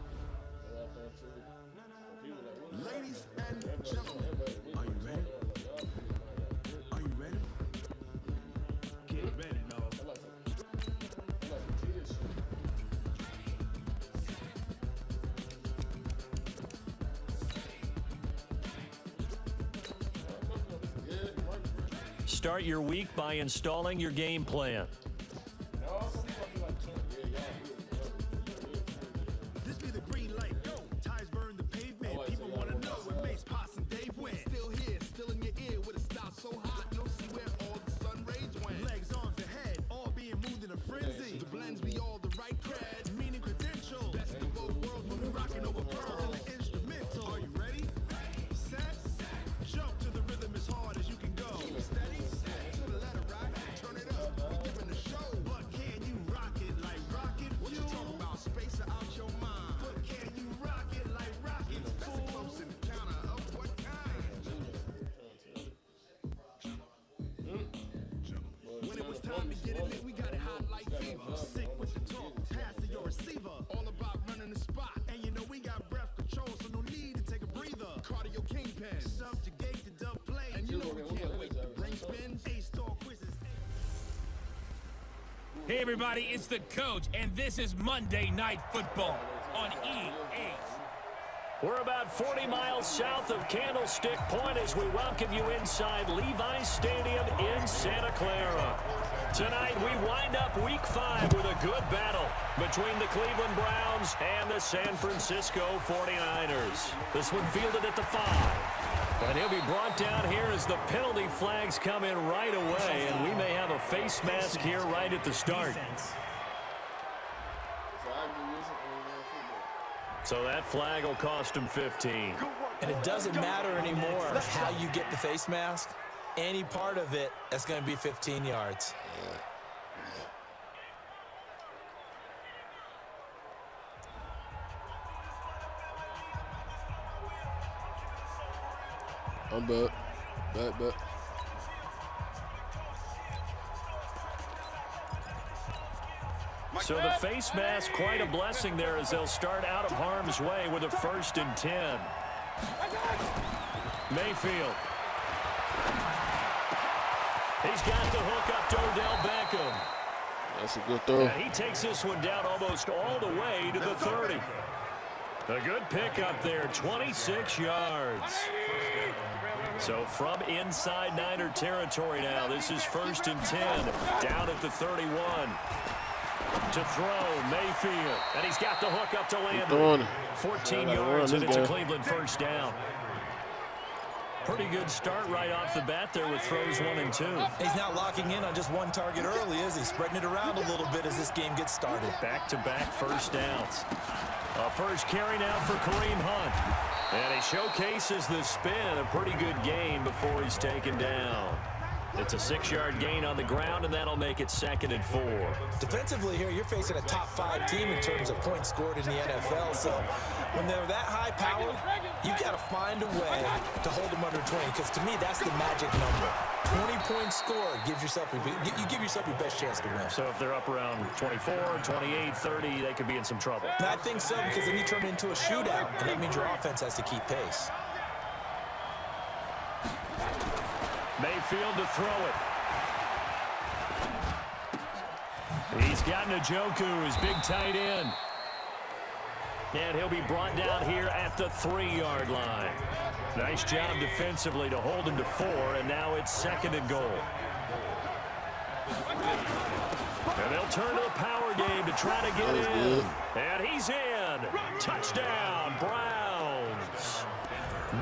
ladies and gentlemen, are you ready? Are you ready? Get ready, no. Start your week by installing your game plan. This be the green light, go. Tires burn the pavement. People want to know what makes Pots and Dave win. Still here, still in your ear with a style so hot, you'll see where all the sun rays went. Legs on the head, all being moved in a frenzy. The blends be all the right cred, meaning credentials. Best of both worlds when we rocking over pearls and the instrumental. Are you ready? Set, jump to the rhythm as hard as you can go. Steady, to the letter right, turn it up. We giving the show, but can you rock it like rocket fuel? What you talking about? Space out your mind. But can you rock it like rocket fuel? That's a close encounter of what kind? When it was time to get it lit, we got it hot like fever. Sick with the talk, pass to your receiver. All about running the spot, and you know we got breath control, so no need to take a breather. Cardio kingpin, subjugate the dub play, and you know we can't wait. The brain spins, A-star quizzes. Hey, everybody, it's the coach, and this is Monday Night Football on EA. We're about 40 miles south of Candlestick Point as we welcome you inside Levi's Stadium in Santa Clara. Tonight, we wind up Week 5 with a good battle between the Cleveland Browns and the San Francisco 49ers. This one fielded at the 5. And he'll be brought down here as the penalty flags come in right away, and we may have a face mask here right at the start. So that flag will cost him 15. And it doesn't matter anymore how you get the face mask. Any part of it, that's going to be 15 yards. I'm back. Back. So the face mask, quite a blessing there as they'll start out of harm's way with a 1st and 10. Mayfield. He's got the hook up to Odell Beckham. That's a good throw. And he takes this one down almost all the way to the 30. A good pickup there, 26 yards. So from inside Niner territory now, this is 1st and 10, down at the 31. To throw, Mayfield, and he's got the hook up to Landry. 14 yards, and it's a Cleveland 1st down. Pretty good start right off the bat there with throws 1 and 2. He's not locking in on just one target early, is he? Spreading it around a little bit as this game gets started. Back-to-back 1st downs. A first carry now for Kareem Hunt. And he showcases the spin, a pretty good gain before he's taken down. It's a 6-yard gain on the ground, and that'll make it 2nd and 4. Defensively here, you're facing a top 5 team in terms of points scored in the NFL. So when they're that high powered, you've got to find a way to hold them under 20, because to me, that's the magic number. 20 points scored gives yourself you give yourself your best chance to win. So if they're up around 24, 28, 30, they could be in some trouble. And I think so, because then you turn it into a shootout, and that means your offense has to keep pace. Mayfield to throw it. He's got Njoku, his big tight end. And he'll be brought down here at the 3-yard line. Nice job defensively to hold him to 4, and now it's 2nd and goal. And they'll turn to the power game to try to get in. And he's in. Touchdown, Browns.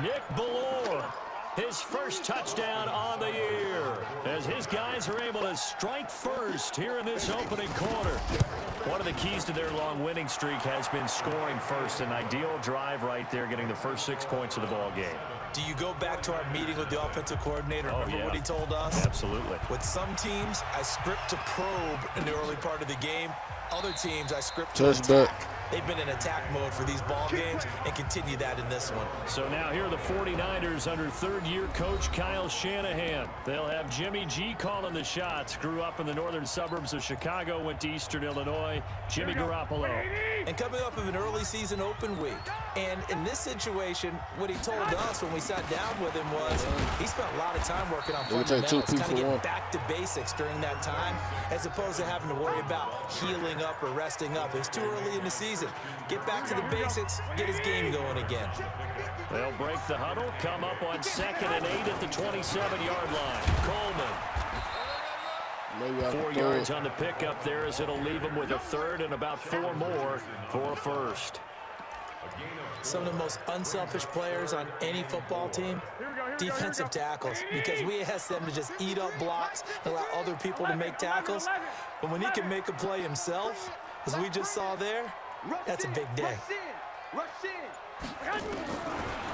Nick Bellore. His first touchdown on the year as his guys are able to strike first here in this opening quarter. One of the keys to their long winning streak has been scoring first. An ideal drive right there, getting the first 6 points of the ball game. Do you go back to our meeting with the offensive coordinator? Remember what he told us? Absolutely. With some teams, I script to probe in the early part of the game. Other teams, I script to attack. They've been in attack mode for these ball games and continue that in this one. So now here are the 49ers under third-year coach Kyle Shanahan. They'll have Jimmy G calling the shots. Grew up in the northern suburbs of Chicago, went to Eastern Illinois. Jimmy Garoppolo. and coming up of an early season open week. And in this situation, what he told us when we sat down with him was he spent a lot of time working on fundamentals, kind of getting back to basics during that time, as opposed to having to worry about healing up or resting up. It's too early in the season. Get back to the basics, get his game going again. They'll break the huddle, come up on 2nd and 8 at the 27-yard line. Coleman. 4 yards on the pickup there as it'll leave him with a 3rd and about 4 more for a 1st. Some of the most unselfish players on any football team, defensive tackles, because we ask them to just eat up blocks and allow other people to make tackles. But when he can make a play himself, as we just saw there, that's a big day.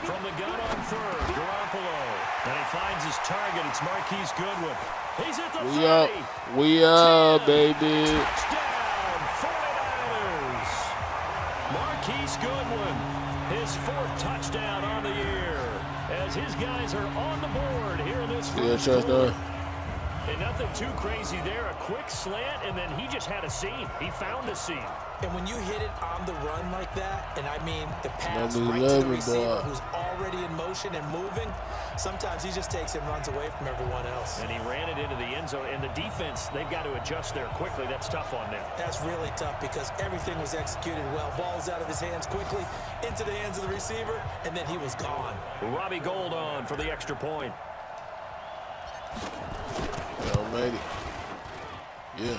From the gun on 3rd, Garoppolo. And he finds his target. It's Marquise Goodwin. He's at the 30. We up, baby. Touchdown, 49ers. Marquise Goodwin, his 4th touchdown on the year, as his guys are on the board here in this first quarter. And nothing too crazy there. A quick slant, and then he just had a seam. He found a seam. And when you hit it on the run like that, and I mean the pass right to the receiver who's already in motion and moving, sometimes he just takes and runs away from everyone else. And he ran it into the end zone. And the defense, they've got to adjust there quickly. That's tough on them. That's really tough because everything was executed well. Ball's out of his hands quickly, into the hands of the receiver, and then he was gone. Robbie Gould on for the extra point. Well, made it. Yeah.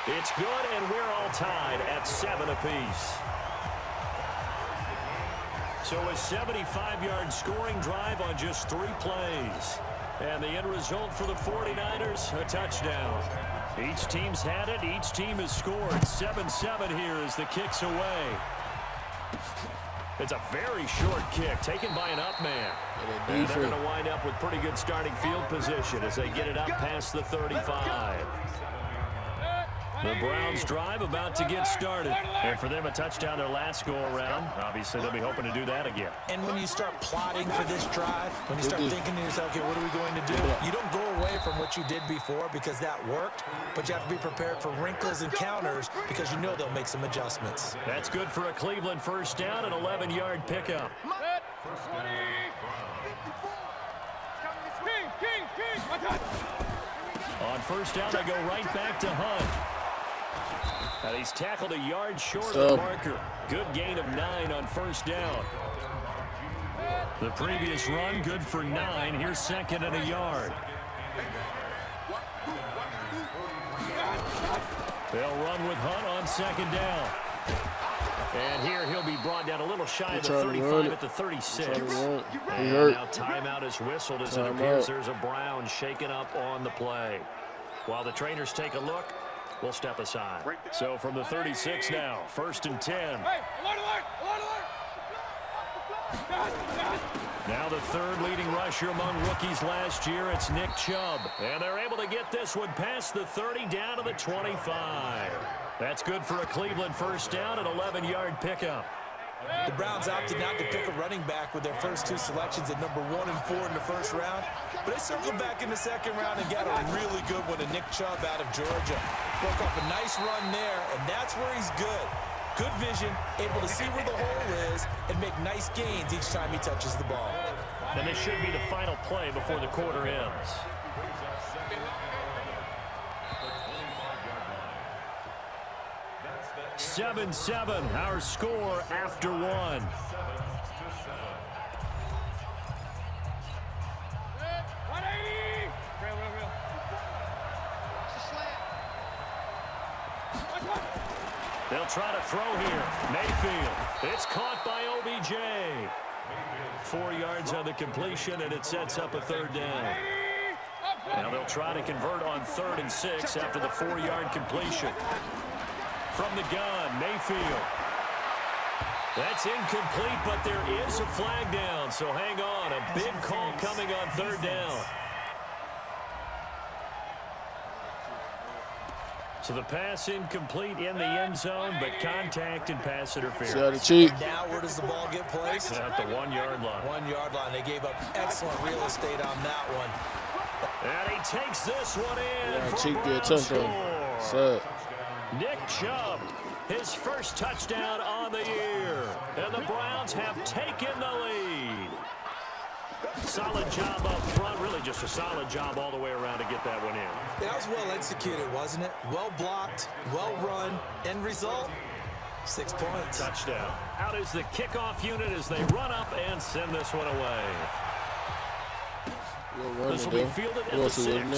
It's good, and we're all tied at 7 apiece. So a 75-yard scoring drive on just 3 plays. And the end result for the 49ers, a touchdown. Each team's had it. Each team has scored. 7-7 here as the kick's away. It's a very short kick taken by an up man. And they're going to wind up with pretty good starting field position as they get it up past the 35. The Browns drive about to get started. And for them, a touchdown their last go-around. Obviously, they'll be hoping to do that again. And when you start plotting for this drive, when you start thinking to yourself, okay, what are we going to do? You don't go away from what you did before because that worked, but you have to be prepared for wrinkles and counters because you know they'll make some adjustments. That's good for a Cleveland first down, an 11-yard pickup. On first down, they go right back to Hunt. And he's tackled a yard short of the marker. Good gain of 9 on first down. The previous run, good for 9. Here's 2nd and a yard. They'll run with Hunt on 2nd down. And here he'll be brought down a little shy of the 35 at the 36. And now timeout is whistled as it appears there's a Brown shaken up on the play. While the trainers take a look, we'll step aside. So from the 36 now, 1st and 10. Now the 3rd leading rusher among rookies last year, it's Nick Chubb. And they're able to get this one past the 30 down to the 25. That's good for a Cleveland first down, an 11-yard pickup. The Browns opted not to pick a running back with their first 2 selections at number 1 and 4 in the first round. But they circled back in the 2nd round and got a really good one to Nick Chubb out of Georgia. Broke off a nice run there, and that's where he's good. Good vision, able to see where the hole is, and make nice gains each time he touches the ball. And this should be the final play before the quarter ends. "7-7, our score after 1. They'll try to throw here. Mayfield. It's caught by OBJ. 4 yards on the completion, and it sets up a 3rd down. Now they'll try to convert on 3rd and 6 after the 4-yard completion. From the gun, Mayfield. That's incomplete, but there is a flag down, so hang on. A big call coming on 3rd down. So the pass incomplete in the end zone, but contact and pass interference. Now where does the ball get placed? At the 1-yard line. 1-yard line. They gave up excellent real estate on that one. And he takes this one in for a Brown score. Nick Chubb, his first touchdown on the year. And the Browns have taken the lead. Solid job up front, really just a solid job all the way around to get that one in. That was well executed, wasn't it? Well blocked, well run. End result, 6 points. Touchdown. Out is the kickoff unit as they run up and send this one away. This will be fielded at the 6. And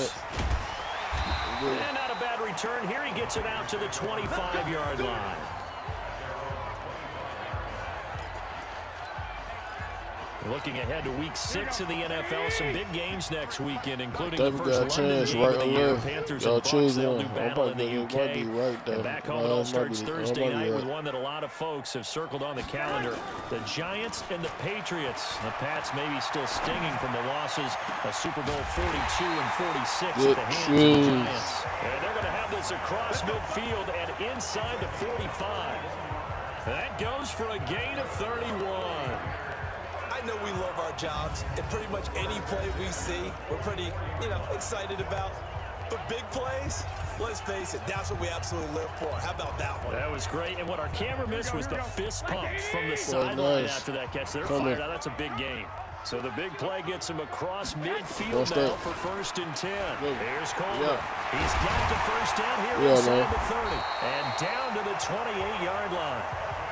not a bad return here. He gets it out to the 25-yard line. Looking ahead to week 6 of the NFL, some big games next weekend, including the first London game of the year. Panthers and Bucks, they'll do battle in the UK. And back home, it all starts Thursday night with one that a lot of folks have circled on the calendar. The Giants and the Patriots. The Pats maybe still stinging from the losses of Super Bowl 42 and 46 at the hands of the Giants. And they're going to have this across midfield and inside the 45. That goes for a gain of 31. I know we love our jobs, and pretty much any play we see, we're pretty, excited about. But big plays, let's face it, that's what we absolutely live for. How about that one? That was great, and what our camera missed was the fist pumps from the sideline after that catch. They're fired out. That's a big game. So the big play gets him across midfield now for 1st and 10. Here's Coleman. He's got the first down here inside the 30 and down to the 28-yard line.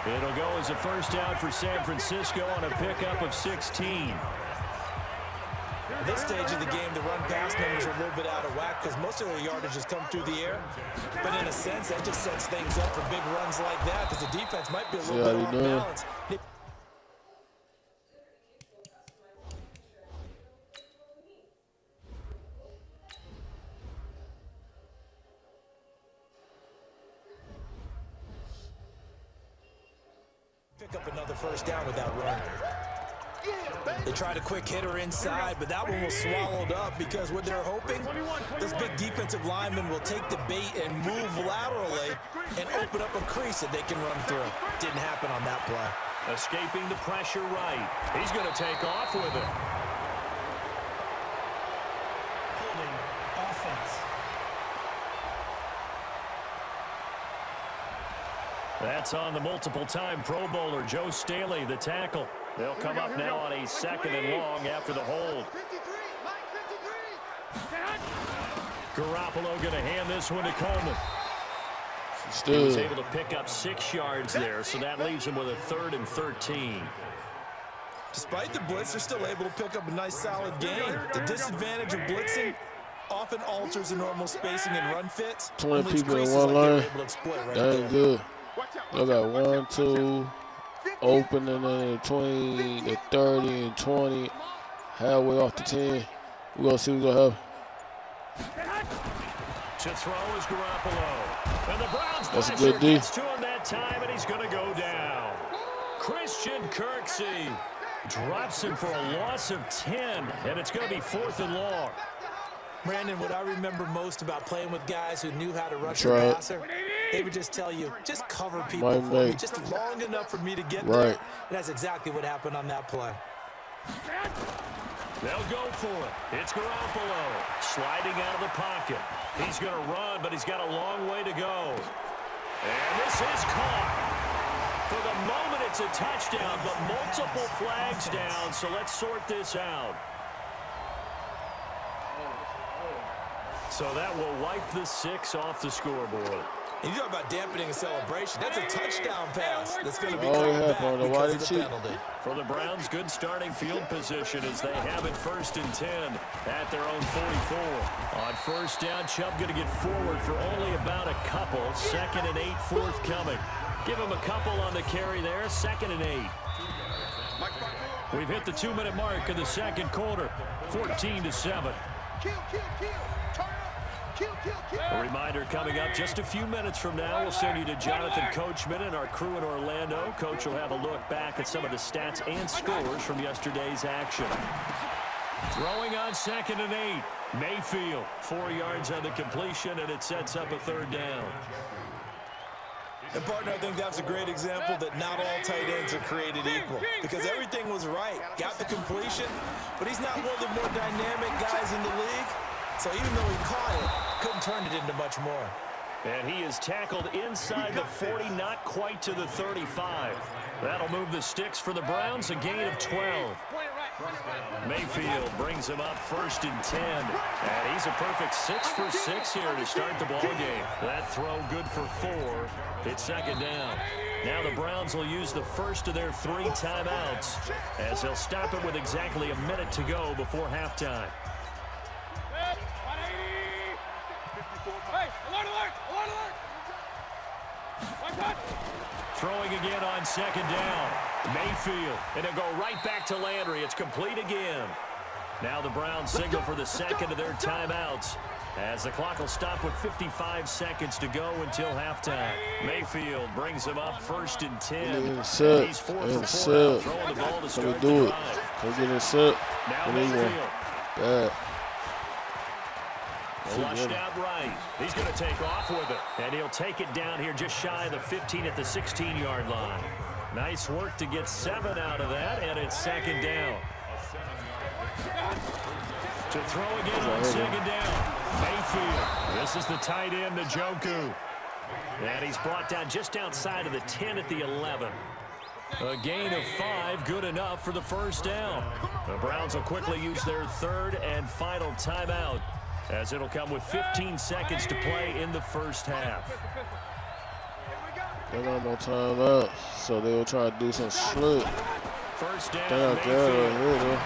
It'll go as a first down for San Francisco on a pickup of 16. At this stage of the game, the run-pass numbers are a little bit out of whack because most of their yardage has come through the air. But in a sense, that just sets things up for big runs like that because the defense might be a little bit off balance. Pick up another first down with that run. They tried a quick hitter inside, but that one was swallowed up because what they're hoping, this big defensive lineman will take the bait and move laterally and open up a crease that they can run through. Didn't happen on that play. Escaping the pressure right. He's going to take off with it. Holding offense. That's on the multiple-time Pro Bowler, Joe Staley, the tackle. They'll come up now on a 2nd and long after the hold. Garoppolo going to hand this one to Coleman. He was able to pick up 6 yards there, so that leaves him with a 3rd and 13. Despite the blitz, they're still able to pick up a nice, solid gain. The disadvantage of blitzing often alters the normal spacing and run fits. 20 people in one line. That ain't good. They got 1, 2, open and then 20, the 30 and 20, halfway off the 10. We're going to see what's going to happen. To throw is Garoppolo. And the Browns That's a good D. gets to him that time, and he's going to go down. Christian Kirksey drops him for a loss of 10, and it's going to be 4th and long. Brandon, what I remember most about playing with guys who knew how to rush a passer, they would just tell you, just cover people for me, just long enough for me to get there. And that's exactly what happened on that play. They'll go for it. It's Garoppolo sliding out of the pocket. He's going to run, but he's got a long way to go. And this is caught. For the moment, it's a touchdown, but multiple flags down, so let's sort this out. So that will wipe the 6 off the scoreboard. And you talk about dampening a celebration. That's a touchdown pass that's going to be called back because of the penalty. For the Browns, good starting field position as they have it 1st and 10 at their own 44. On 1st down, Chubb going to get forward for only about a couple. 2nd and 8 forthcoming. Give him a couple on the carry there. 2nd and 8. We've hit the 2-minute mark in the 2nd quarter. 14-7. A reminder coming up just a few minutes from now. We'll send you to Jonathan Coachman and our crew in Orlando. Coach will have a look back at some of the stats and scores from yesterday's action. Throwing on 2nd and 8. Mayfield, 4 yards on the completion, and it sets up a 3rd down. And, partner, I think that's a great example that not all tight ends are created equal because everything was right. Got the completion, but he's not one of the more dynamic guys in the league. So even though he caught it, couldn't turn it into much more. And he is tackled inside the 40, not quite to the 35. That'll move the sticks for the Browns, a gain of 12. Mayfield brings him up 1st and 10. And he's a perfect 6 for 6 here to start the ball game. That throw good for 4. It's 2nd down. Now the Browns will use the first of their 3 timeouts as they'll stop it with exactly a minute to go before halftime. Throwing again on 2nd down. Mayfield, and it'll go right back to Landry. It's complete again. Now the Browns signal for the 2nd of their timeouts as the clock will stop with 55 seconds to go until halftime. Mayfield brings him up 1st and 10. And he's 4 for 4 now, throwing the ball to start the drive. Go get it set. Now Mayfield. Bad. Flushed out right. He's going to take off with it. And he'll take it down here just shy of the 15 at the 16-yard line. Nice work to get 7 out of that, and it's 2nd down. To throw again on 2nd down. Mayfield. This is the tight end, Njoku. And he's brought down just outside of the 10 at the 11. A gain of 5, good enough for the 1st down. The Browns will quickly use their 3rd and final timeout, as it'll come with 15 seconds to play in the 1st half. They got more time out, so they'll try to do some slick. 1st down, Mayfield.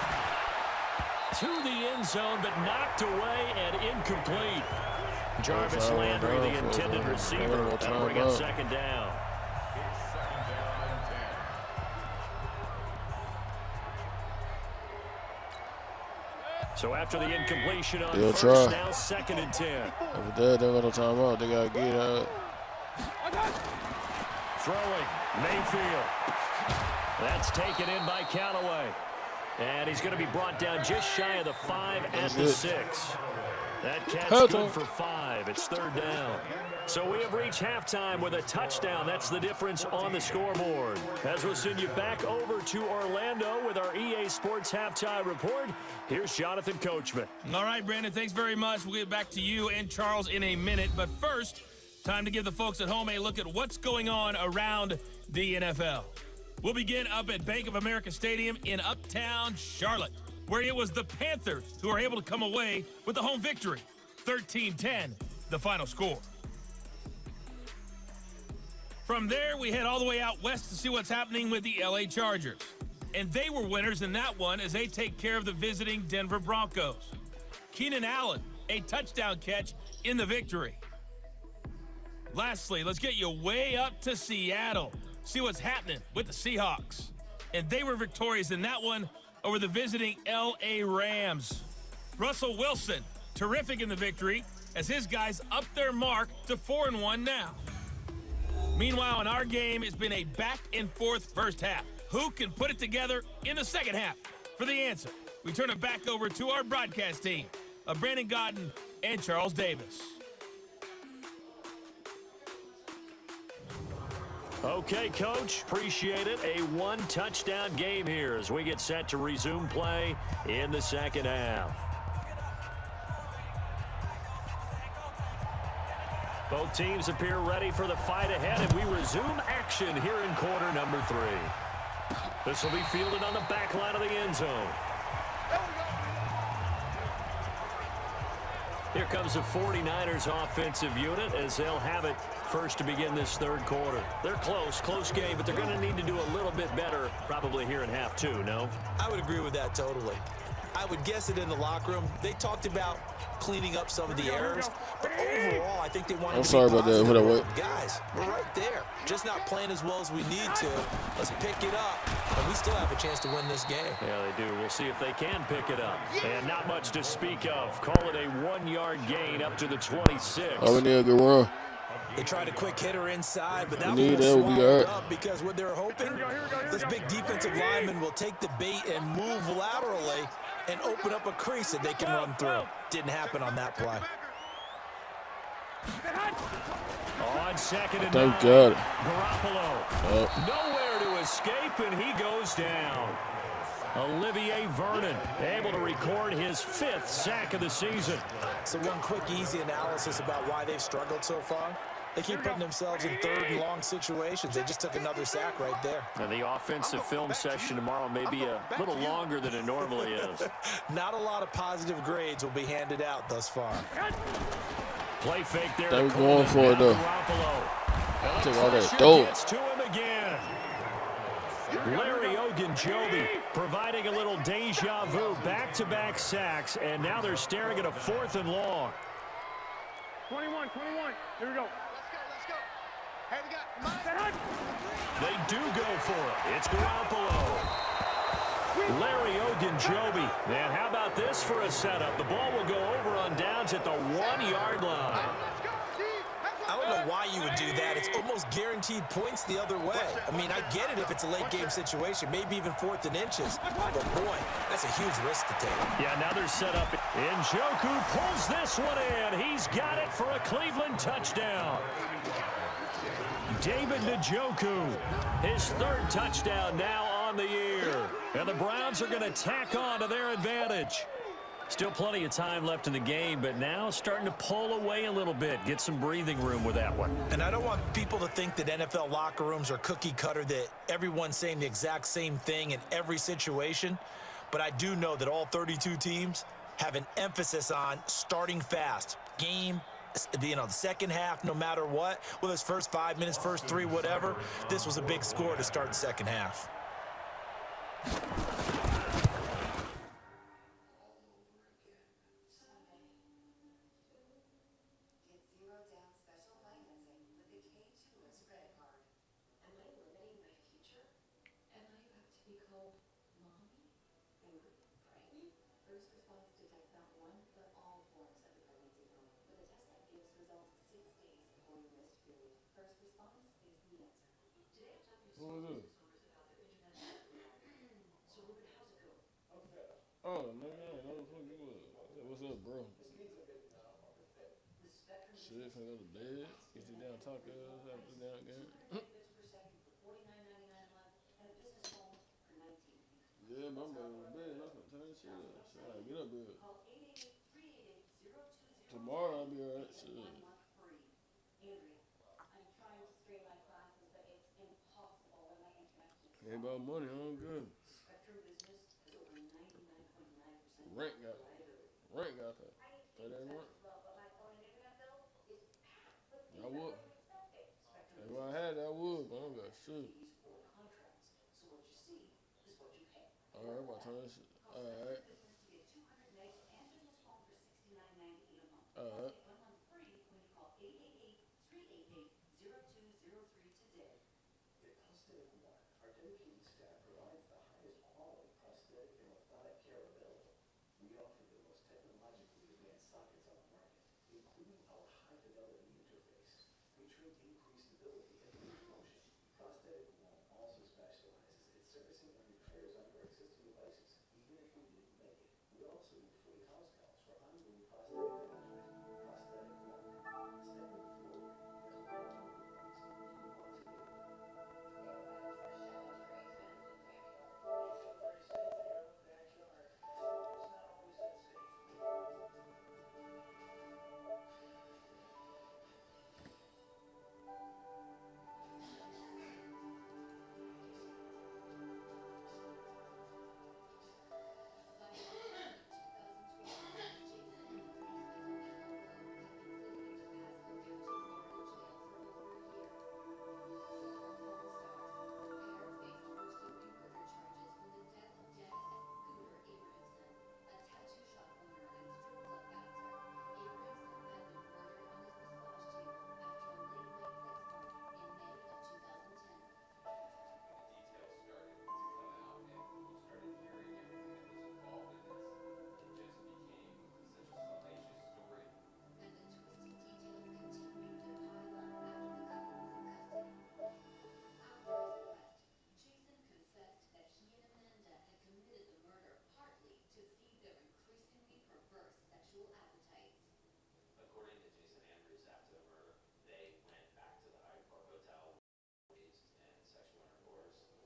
To the end zone, but knocked away and incomplete. Jarvis Landry, the intended receiver, that'll bring it 2nd down. So after the incompletion on They'll 1st, try. now 2nd and 10. Over there, they got no time out. They got to get out. Throwing, Mayfield. That's taken in by Callaway. And he's going to be brought down just shy of the 5 at the 6. That catch good for 5. It's 3rd down. So we have reached halftime with a touchdown. That's the difference on the scoreboard. As we'll send you back over to Orlando with our EA Sports Halftime Report, here's Jonathan Coachman. All right, Brandon, thanks very much. We'll get back to you and Charles in a minute. But first, time to give the folks at home a look at what's going on around the NFL. We'll begin up at Bank of America Stadium in Uptown Charlotte, where it was the Panthers who were able to come away with the home victory. 13-10, the final score. From there, we head all the way out west to see what's happening with the LA Chargers. And they were winners in that one as they take care of the visiting Denver Broncos. Keenan Allen, a touchdown catch in the victory. Lastly, let's get you way up to Seattle. See what's happening with the Seahawks. And they were victorious in that one over the visiting LA Rams. Russell Wilson, terrific in the victory as his guys up their mark to 4-1 now. Meanwhile, in our game, it's been a back-and-forth first half. Who can put it together in the second half? For the answer, we turn it back over to our broadcast team of Brandon Gaudin and Charles Davis. Okay, Coach, appreciate it. A 1-touchdown game here as we get set to resume play in the second half. Both teams appear ready for the fight ahead, and we resume action here in quarter number 3. This will be fielded on the back line of the end zone. Here comes the 49ers offensive unit as they'll have it first to begin this third quarter. They're close game, but they're going to need to do a little bit better probably here in half 2, no? I would agree with that totally. I would guess it in the locker room. They talked about cleaning up some of the errors, but overall, I think they wanted to be positive. Guys, we're right there. Just not playing as well as we need to. Let's pick it up, and we still have a chance to win this game. Yeah, they do. We'll see if they can pick it up. And not much to speak of. Call it a 1-yard gain up to the 26. Oh, we need a good run. They tried a quick hitter inside, but that was swallowed up because what they're hoping, this big defensive lineman will take the bait and move laterally and open up a crease that they can run through. Didn't happen on that play. On second and Thank 9, God. Garoppolo. Nowhere to escape, and he goes down. Olivier Vernon able to record his 5th sack of the season. So one quick, easy analysis about why they've struggled so far. They keep putting themselves in 3rd and long situations. They just took another sack right there. And the offensive film session tomorrow may be a little longer than it normally is. Not a lot of positive grades will be handed out thus far. Play fake there. They were going for it, though. Take all that dope. Gets to him again. Larry Ogunjobi providing a little deja vu. Back-to-back sacks, and now they're staring at a 4th and long. 21. Here we go. Let's go. Hey, we got They do go for it. It's Garoppolo. Larry Ogunjobi. And how about this for a setup? The ball will go over on downs at the 1-yard line. I don't know why you would do that. It's almost guaranteed points the other way. I mean, I get it if it's a late game situation, maybe even 4th and inches. But boy, that's a huge risk to take. Yeah, now they're set up. Njoku pulls this one in. He's got it for a Cleveland touchdown. David Njoku, his 3rd touchdown now on the year. And the Browns are going to tack on to their advantage. Still plenty of time left in the game, but now starting to pull away a little bit. Get some breathing room with that one. And I don't want people to think that NFL locker rooms are cookie cutter, that everyone's saying the exact same thing in every situation. But I do know that all 32 teams have an emphasis on starting fast. Game, the second half, no matter what. Whether it's first 5 minutes, first 3, whatever. This was a big score to start the second half. Oh, no, what's up, bro? Shit, finna go to bed. Get you down, talk to us after the down game. Yeah, my man was bed. I'm finna turn shit up. Shit, I gotta get up here. Tomorrow I'll be alright. Shit. Ain't about money, I'm good. Rent got that. Pay that rent. I would. If I had it, I would, but I don't got shit. Alright, I'm about to turn this shit. Alright. Alright.